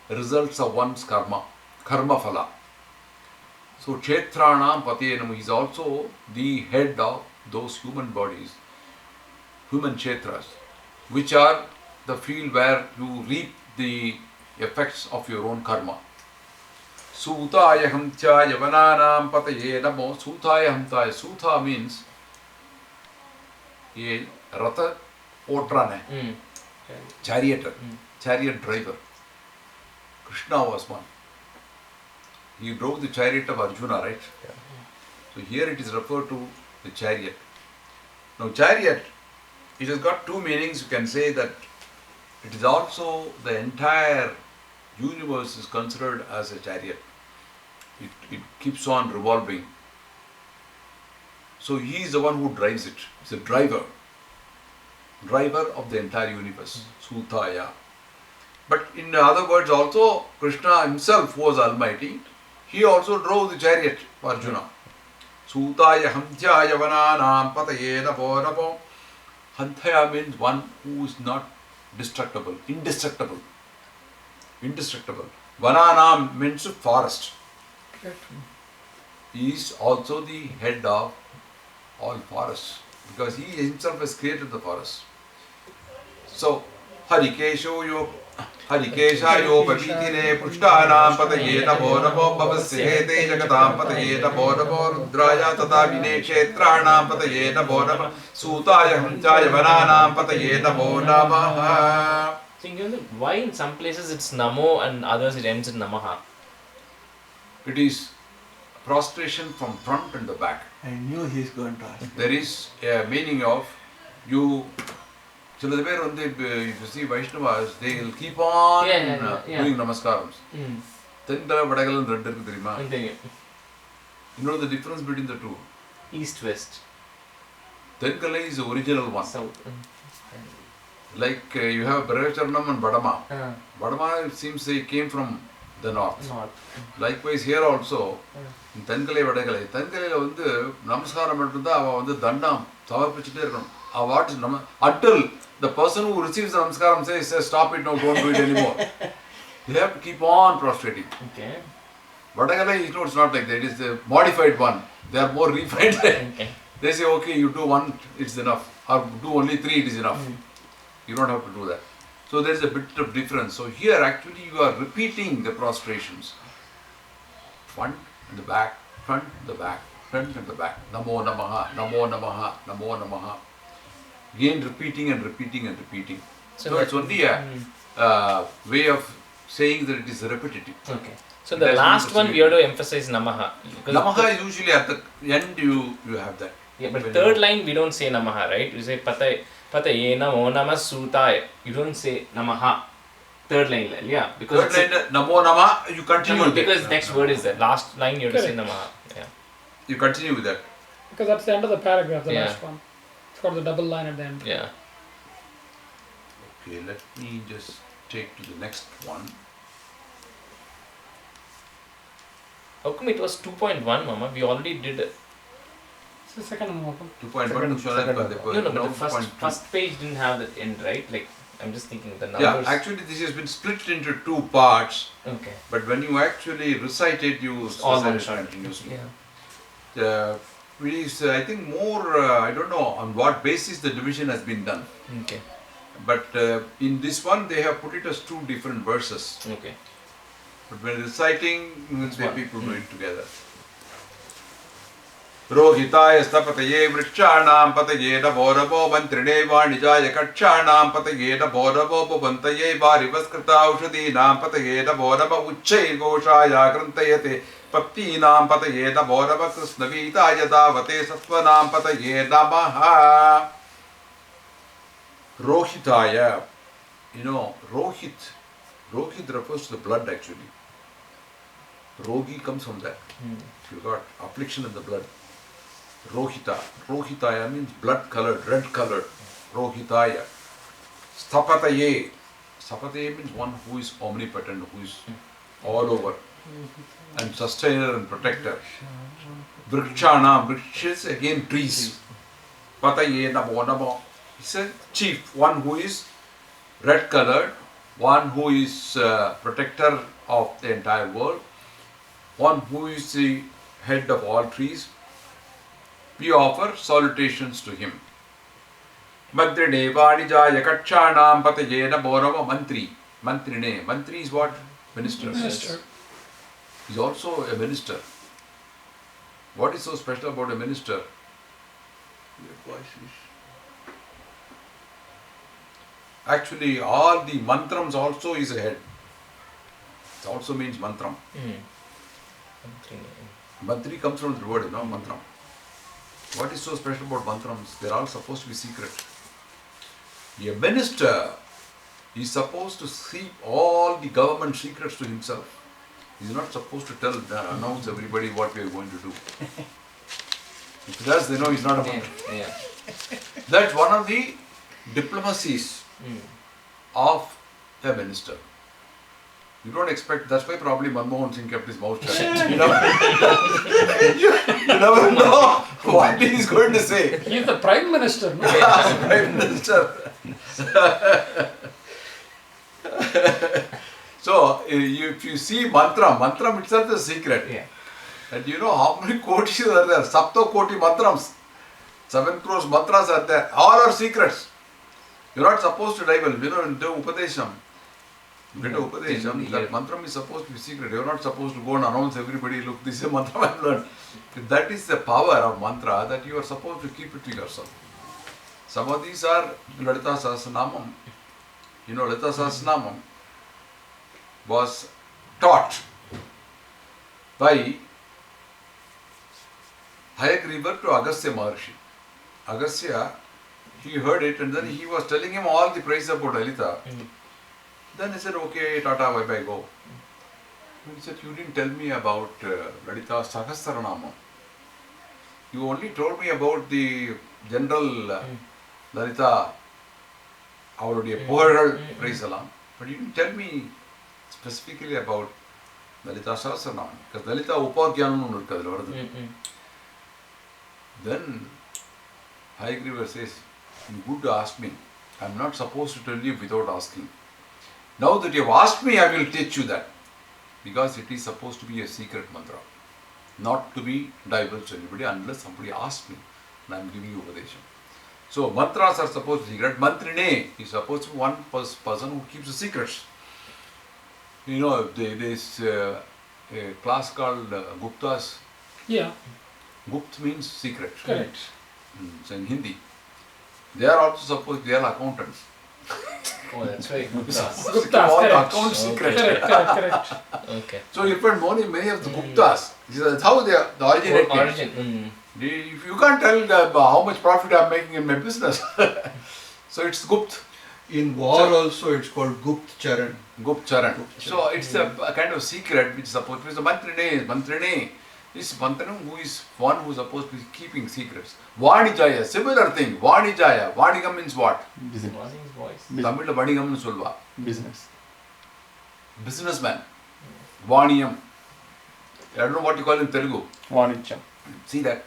results of one's karma phala. So, Kshetranam Patiyenam is also the head of those human bodies, human Kshetras, which are the field where you reap the effects of your own karma. Sutaya hamcha yavananam pataye namo. Sutaya hamtaya. Suta means a ratha otrane, charioteer, chariot driver. Krishna was one. He drove the chariot of Arjuna, right? Yeah. So here it is referred to the chariot. Now chariot, it has got two meanings. You can say that it is also the entire universe is considered as a chariot. It keeps on revolving. So he is the one who drives it. He's a driver of the entire universe. Sutaya. But in other words also, Krishna himself, who was Almighty, he also drove the chariot for Arjuna. Sutaya hamtya yavananam pataye namo namo. Hantaya means one who is not destructible, indestructible. Vananam means forest. He is also the head of all forests, because he himself has created the forest. So, Harikesha yo pavitine pushtanam pataye namo namo bhavasya hete jagatam pataye namo namo rudraya tata vine kshetranam pataye namo namo sutaya hamchaya vananam pataye namo namaha. Why in some places it's Namo and others it ends in Namaha? It is prostration from front and the back. I knew he's going to ask. There is a meaning of you. If you see Vaishnavas, they will keep on doing namaskarams. Then you know the difference between the two? East, west. Tenkala is the original one. South. Like you have Brahacharnam and Badama. Badama, it seems they came from the north. Likewise here also, in Tenkale Vadakalai, Tenkale Namaskaram Dandam, until the person who receives the Namaskaram says, stop it now, don't do it anymore. They have to keep on prostrating. Okay. Vadakalai, it's not like that, it is the modified one. They are more refined. Okay. They say, okay, you do one, it's enough. Or do only three, it is enough. You don't have to do that. So there is a bit of difference. So here actually you are repeating the prostrations. Front and the back, front and the back, front and the back. Namo Namaha, Namo Namaha, Namo Namaha. Again repeating and repeating and repeating. So it's only a way of saying that it is repetitive. Okay. So the That's last not one we have to emphasize Namaha. Because Namaha is usually at the end you have that. yeah, but third line we don't say Namaha, right? We say Pataye Namo Namah Sutaya. You don't say Namaha. Third line, yeah. Because Third line, Namo Nama, you continue no, with because that. next word is the last line you have to say Correct. Namaha. Yeah. You continue with that. Because that's the end of the paragraph, the Yeah. last one. It's got the double line at the end. Yeah. Okay, let me just take to the next one. How come it was 2.1, Mama? We already did. It's the second Anuvakam. 2.1 Second No, but the 2.2. first page didn't have that end, right? Like, I'm just thinking the Yeah, numbers. actually this has been split into two parts, Okay. but when you actually recite it, you It's all recite one it shot. continuously. Yeah. Which is, I think more, I don't know on what basis the division has been done. Okay. But in this one, they have put it as two different verses. Okay. But when reciting, It's the one. people do it together. Rohitaya stapataye vrichanam pataye navoravo mantrine vanijaya kachanam pataye navoravo bhavantaye varivaskrita aushadinam pataye navorava uchchay goshaya krantayate paptinam pataye navorava krishnavitaya davate sattvanam pataye namaha. Rohitaya, you know, Rohit refers to the blood actually. Rogi comes from that. You got affliction in the blood. Rohitaya means blood colored, red colored. Rohitaya. Stapataye. Stapataye means one who is omnipotent, who is all over. And sustainer and protector. Vrikshana, vrikshas again trees. Pataye namo namo. He said chief, one who is red colored, one who is protector of the entire world, one who is the head of all trees. We offer salutations to him. Mantrine Vanijaya Kachanam Patayena Borava Mantri. Mantrine. Mantri is what? Minister. Minister. He's also a minister. What is so special about a minister? Actually, all the mantrams also is a head. It also means mantram. Mantri comes from the word, you know, mantram. What is so special about mantrams? They're all supposed to be secret. A minister is supposed to keep all the government secrets to himself. He's not supposed to announce everybody what we are going to do. If he does, they know he's not a mantra. Yeah. That's one of the diplomacies of a minister. You don't expect, that's why probably Manmohan Singh kept his mouth shut. You never know what he is going to say. He is the Prime Minister, no? Prime Minister. So, if you see mantram itself is a secret. Yeah. And you know how many kotis are there? Sapto koti mantrams. 7 crores mantras are there. All are secrets. You're not supposed to divulge. You know, in the Upadesham, you get a Upadesham, that mantram is supposed to be secret. You're not supposed to go and announce everybody, look, this is a mantra I've learned. That is the power of mantra, that you are supposed to keep it to yourself. Some of these are Lalita Sahasranamam. You know, Lalita Sahasranamam was taught by Hayagriva to Agastya Maharshi. Agastya, he heard it and then he was telling him all the praise about Lalita. Then he said, okay, Tata, bye bye, go. He said, you didn't tell me about Lalita Sahasranamam. You only told me about the general Lalita, அவளுடைய புகழ்கள் praise எல்லாம். But you didn't tell me specifically about Lalita Sahasranamam. Because Lalita Upagyanam ஒன்று இருக்கு அதில் வருது. Then Hayagriva says, you good to ask me. I'm not supposed to tell you without asking. Now that you have asked me, I will teach you that. Because it is supposed to be a secret mantra. Not to be divulged to anybody unless somebody asks me. And I am giving you upadesham. So mantras are supposed to be secret. Mantrine is supposed to be one person who keeps the secrets. You know, there is a class called Guptas. Yeah, Gupt means secret. correct. It's in Hindi. They are also supposed, they are accountants. Oh, that's very good. Guptas, all the correct. account secret. Correct. Okay. So you find many of the Guptas. That's how they are, the origin. Origin. If you can't tell how much profit I am making in my business, so it's Gupt. In war also it's called Gupt Charan. Gupt Charan. So it's a kind of secret which is supposed to be the Mantrine. This Mantranam who is one who is supposed to be keeping secrets. Vanijaya, similar thing. Vanijaya. Vanigam means what? Business. Morning voice. Tamil Vanigam means Solva. Business. Businessman. Vaniyam. I don't know what you call in Telugu. Vanicham. See that?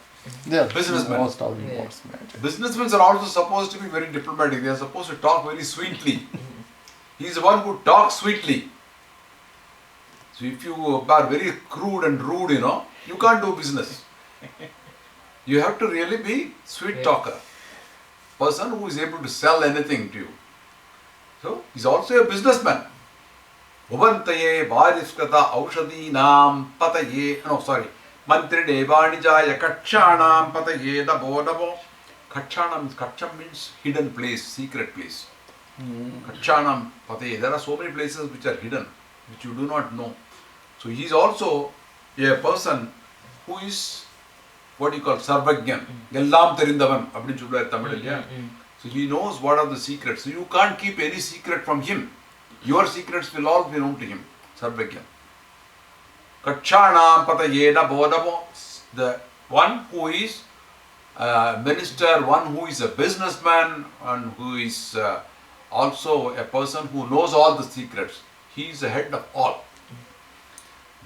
Yeah. Businessman. Most of the imports. Businessmen are also supposed to be very diplomatic. They are supposed to talk very sweetly. He is the one who talks sweetly. So if you are very crude and rude, you can't do business. You have to really be sweet talker. Person who is able to sell anything to you. So he's also a businessman. Bhuvantaye variskata aushadinam pataye. No, sorry. Mantrine vanijaya kakshanam pataye dabo dabo. Kakshanam means hidden place, secret place. Kakshanam pataye. There are so many places which are hidden, which you do not know. So he is also a person who is what you call sarvagyan. Ellam terindavan. Appdi solluvar Tamil. So he knows what are the secrets. So you can't keep any secret from him. Your secrets will all be known to him. Sarvagyan. Kakshanam patayena bodamo. The one who is a minister, one who is a businessman, and who is also a person who knows all the secrets. He is the head of all.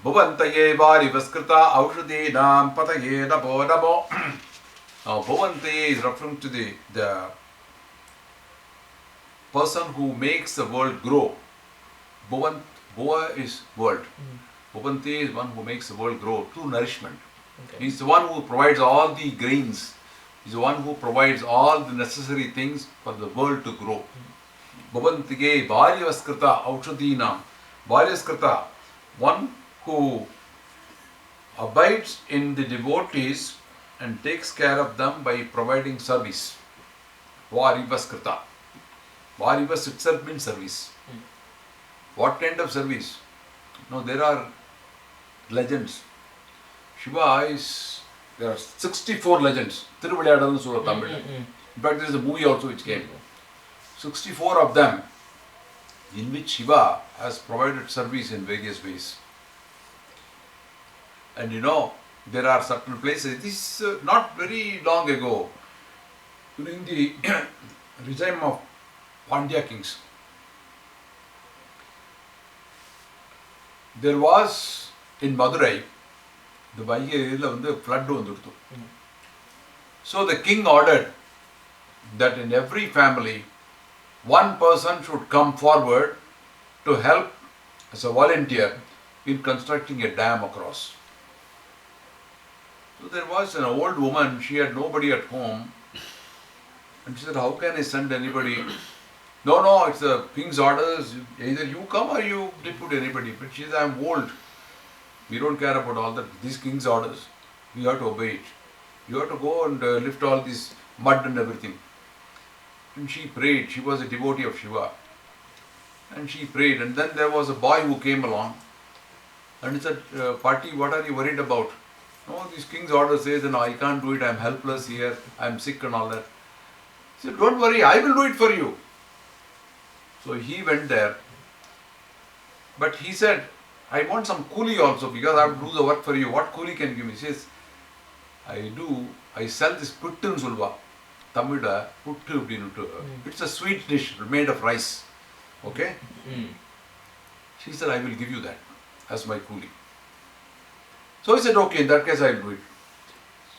Bhuvantaye vari vaskrita aushadinam patayena bodamo. Now Bhuvantaye is referring to the person who makes the world grow. Bhuva is world. Bhuvantaye is one who makes the world grow through nourishment. Okay. He is the one who provides all the grains. He is the one who provides all the necessary things for the world to grow. Bhuvantaye varyavaskrita aushadinam. Varyavaskrita, one who abides in the devotees and takes care of them by providing service. Varyavaskrita. Varyavas itself means service. What kind of service? No, there are legends. Shiva is, there are 64 legends. Thiruvilayadalnu Sura Tamil. In fact, there is a movie also which came. 64 of them in which Shiva has provided service in various ways. And there are certain places, this is not very long ago, during the regime of Pandya kings, there was in Madurai, the Vaigai flood vandurthu. So the king ordered that in every family, one person should come forward to help as a volunteer in constructing a dam across. So there was an old woman, she had nobody at home, and she said, how can I send anybody? No, it's the king's orders, either you come or you depute anybody. But she said, I'm old, we don't care about all that, these king's orders, we have to obey it. You have to go and lift all this mud and everything. And she prayed, she was a devotee of Shiva. And she prayed, and then there was a boy who came along and he said, Pati, what are you worried about? No, this king's order says, no, I can't do it, I'm helpless here, I'm sick and all that. He said, don't worry, I will do it for you. So he went there, but he said, I want some coolie also because I have to do the work for you. What coolie can you give me? He says, I sell this puttun sulva, Tamida, puttu, it's a sweet dish made of rice. Okay? She said, I will give you that as my coolie. So he said, okay, in that case I will do it.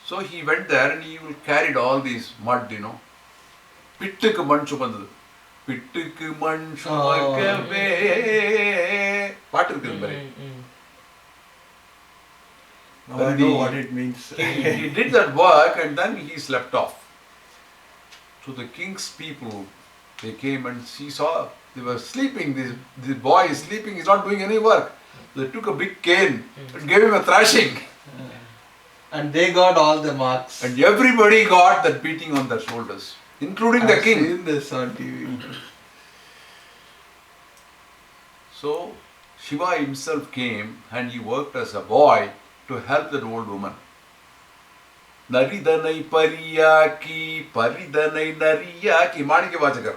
So he went there and he carried all these mud, Pittukku man chumandadu. Pittukku man chumakave. Paattu irukku bare. Now I know what it means. He did that work and then he slept off. So the king's people, they came and he saw, they were sleeping, the boy is sleeping, he's not doing any work. They took a big cane and gave him a thrashing. And they got all the marks. And everybody got that beating on their shoulders, including the king. I've seen this on TV. So Shiva himself came and he worked as a boy to help that old woman. Naridanai Pariyaki, Paridanai Nariyaki, Manikavachakar.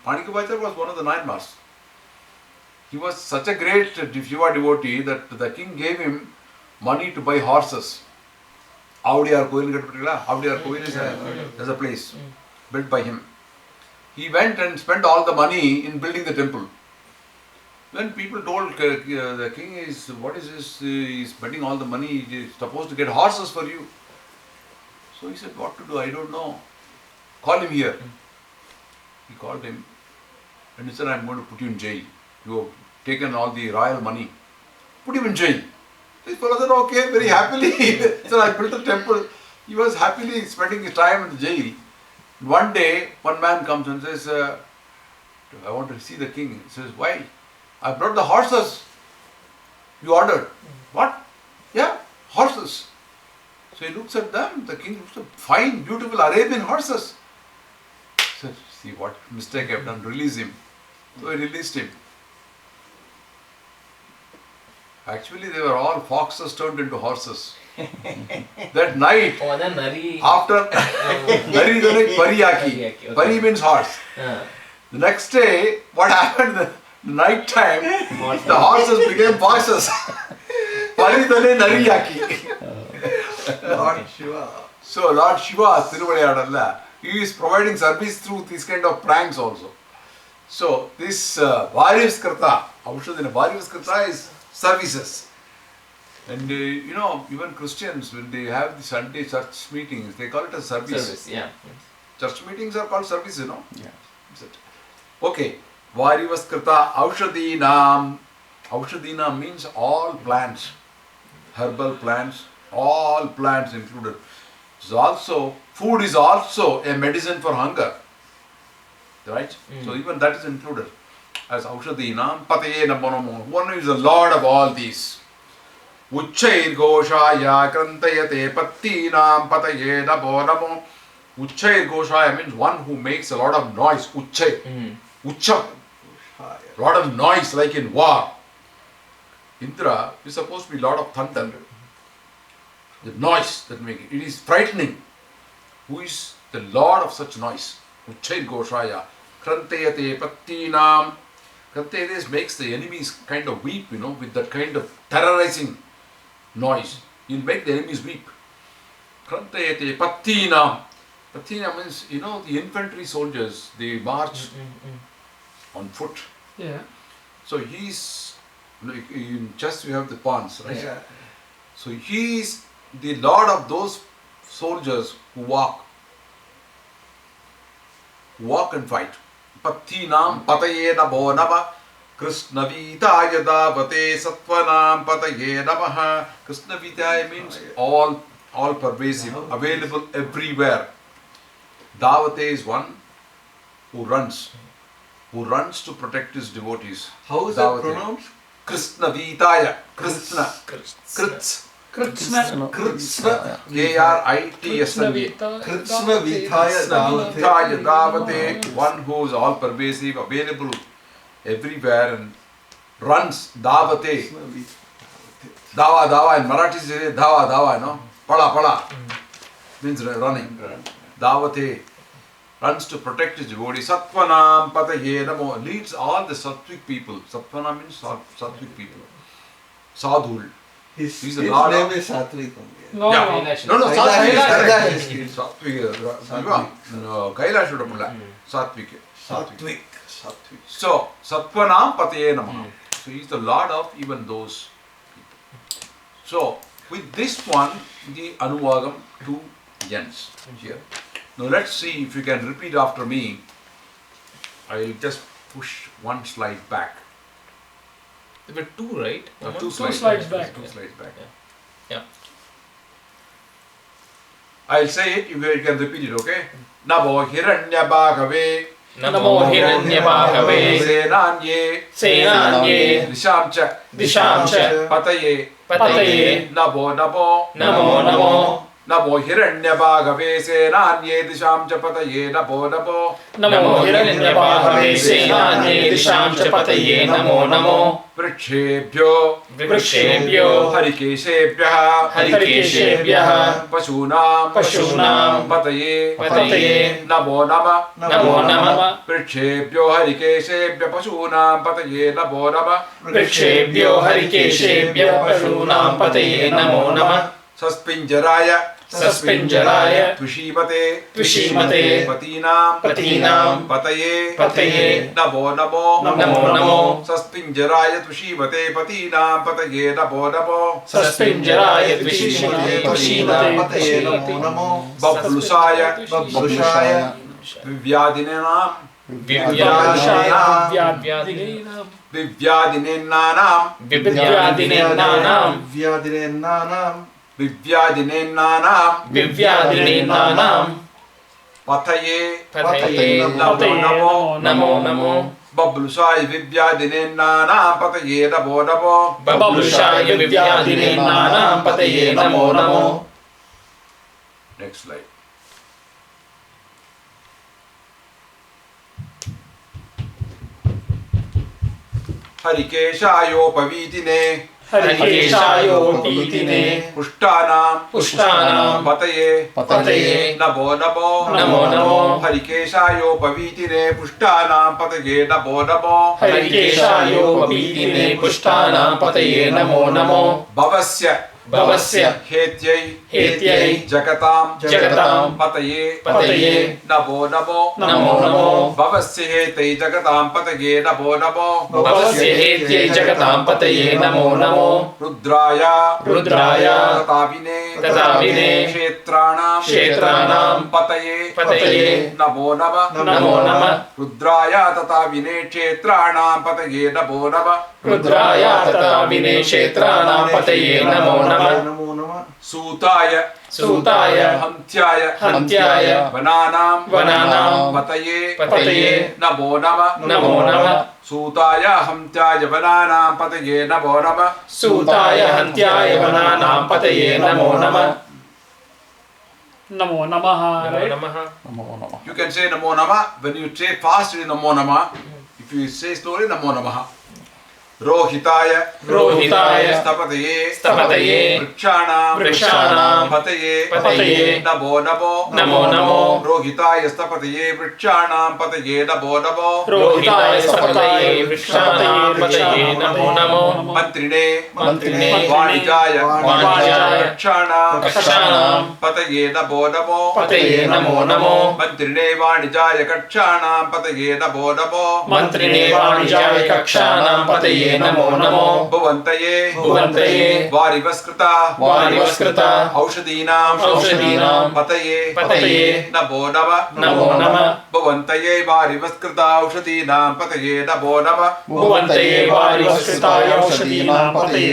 Manikavachakar was one of the 9 Mars. He was such a great Shiva devotee that the king gave him money to buy horses. Avdiyar Koil, Avdiyar Koil is a place built by him. He went and spent all the money in building the temple. When people told the king is, what is this, he is spending all the money, he is supposed to get horses for you. So he said, what to do, I don't know. Call him here. He called him and he said, I am going to put you in jail. You have taken all the royal money. Put him in jail. This fellow said, okay, very happily. So I built a temple. He was happily spending his time in the jail. One day, one man comes and says, I want to see the king. He says, why? I brought the horses. You ordered. What? Yeah, horses. So he looks at them. The king looks at fine, beautiful Arabian horses. He said, see what mistake I have done. Release him. So he released him. Actually, they were all foxes turned into horses. That night, after Nari Pariyaki, Okay. Pari means horse. The next day, what happened? The night time, the horses became foxes. Pari Nariyaki. Lord Shiva. So Lord Shiva, Thiruvalayadalla, he is providing service through these kind of pranks also. So this Varivaskrita, Aushadina Varivaskrita is services. And you know, even Christians, when they have the Sunday church meetings, they call it a service. Service, yeah. Church meetings are called service, you know. Yeah. Is it? Okay. Varivaskrita Aushadinam. Aushadinam means all plants. Herbal plants, all plants included. So also, food is also a medicine for hunger. Right? So even that is included. As Aushadinam Pataye Namo. One is the Lord of all these. Uchchair Goshaya Krantayate Pattinam Pataye Namo. Uchchair Goshaya means one who makes a lot of noise. Uchchair. Uchcha. A lot of noise like in war. Indra is supposed to be a lot of thunder. The noise that makes it is frightening. Who is the Lord of such noise? Uchchair Goshaya. Krantayate Pattinam. Krantayate makes the enemies kind of weep, you know, with that kind of terrorizing noise. He'll make the enemies weep. Krantayate Pattinam. Pattinam means, you know, the infantry soldiers, they march on foot. Yeah. So he's, in chess you have the pawns, right? Yeah. So he is the lord of those soldiers who walk and fight. Pattinam Pataye Namo Nama Krishna Vitaya Davate Sattvanam Pataye Namaha. Krishna Vitaya means all pervasive, available everywhere. Davate is one who runs to protect his devotees. How is Davate. that pronounced? Krishna Vitaya. Krishna. Krits. Krishna. Krishna. K-R-I-T-S-N-A. Krishna Vitaya Davate. Vitaya Davate. One who is all pervasive, available everywhere and runs. Davate. Dava. In Marathi say dava, you know. Pada. Means running. Davate. Runs to protect his devotee. Sattvanam Pataye Namo. Leads all the sattvic people. Sattvanam means sattvic people. Sadhul. His a name lot of- is Sattvic. No, Yeah. no. No, Kailash. Sattvic. Kailash Udapula. Sattvic. Sattvic. So, Sattvanam Pataye Namaha. So, he is the Lord of even those people. So, with this one, the Anuvakam 2 ends here. Now, let's see if you can repeat after me. I will just push one slide back. There were two, right? Two slides back. Two slides back. Yeah. I'll say it, you can repeat it, okay? Namo Hiranya Bhagave. Namo Hiranyabhagave Senanye Dishamcha Dishamcha Pataye Pataye Namo Namo Namo Hiranyabhagave Senanye Disham Chapataye Namo Namo Namo Hiranyabhagave Senanye Disham Chapataye Namo Namo Vrikshebhyo Harikeshebhyah Pashunam Pataye Namo Nama Vrikshebhyo Harikeshebhyah Pashunam Pataye Namo Nama Pataye Namo Nama Saspinjaraya Tushimate Patinam Pataye Namo Namo Saspinjaraya Tushimate Patinam Pataye Namo Namo Bablusaya Vivyadinenam Pataye Namo Namo Bablusaya Vivyadinenanam Pataye Namo Bablusaya Vivyadinenanam Pataye Namo Namo. Next slide. Harikeshayopavitine Pushtanam Pataye Namo Namo Harikeshayopavitine Pushtanam Pataye Namo Namo Bhavasya Hetyai Jagatam Pataye Namo Namo Bhavasya Hetyai Jagatam Pataye Namo Namo Rudraya Tatavine Kshetranam Pataye Namo Nama Rudraya Tatavine Kshetranam Pataye Namo Nama Sutaya Hantyaya Vananam Pataye Namo Nama Sutaya Hantyaya Vananam Pataye Namo Nama Namo Namaha. You can say Namo Nama. When you say fast, it is Namo Nama. If you say slowly, Namo Namaha. Rohitaya Stapataye Vrikshana Pataye Namo Rohitaya Stapataye Vrikshana Pataye Namo Mantrine Vanijaya Kakshana Pataye Namo Mantrine Vanijaya Kakshana Pataye Namo Bhuvantaye Varivaskrita Aushadinam Pataye Namo Nama Bhuvantaye Varivaskrita Aushadinam Pataye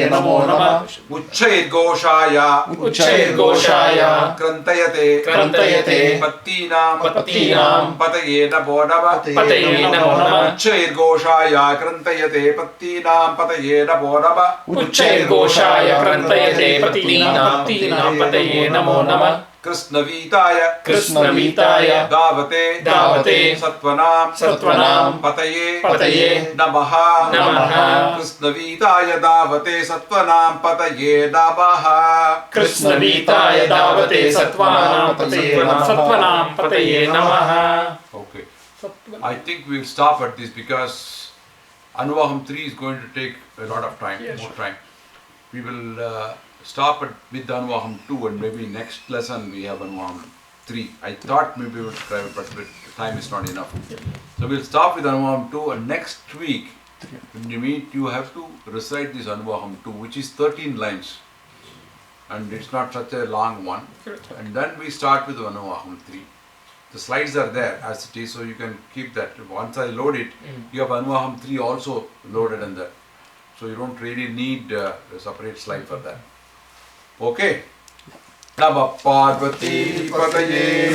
Namo Nama Uchchayir Goshaya Krantayate Pattinam Pataye Namo Nama Uchchayir Goshaya Krantayate Pattinam Pataye Namo Nama Krishnavitaya Davate Satvanam Pataye Namaha Krishnavitaya Davate Satvanam Pataye Namaha. Okay. I think we'll stop at this because Anuvakam 3 is going to take a lot of time, more time. We will stop with Anuvakam 2 and maybe next lesson we have Anuvakam 3. I thought maybe we would try, but the time is not enough. So we'll stop with Anuvakam 2 and next week when you meet you have to recite this Anuvakam 2 which is 13 lines and it's not such a long one. And then we start with Anuvakam 3. The slides are there as it is, so you can keep that. Once I load it, you have Anuvakam 3 also loaded in there. So you don't really need a separate slide for that. Okay. Namah Parvati Pataye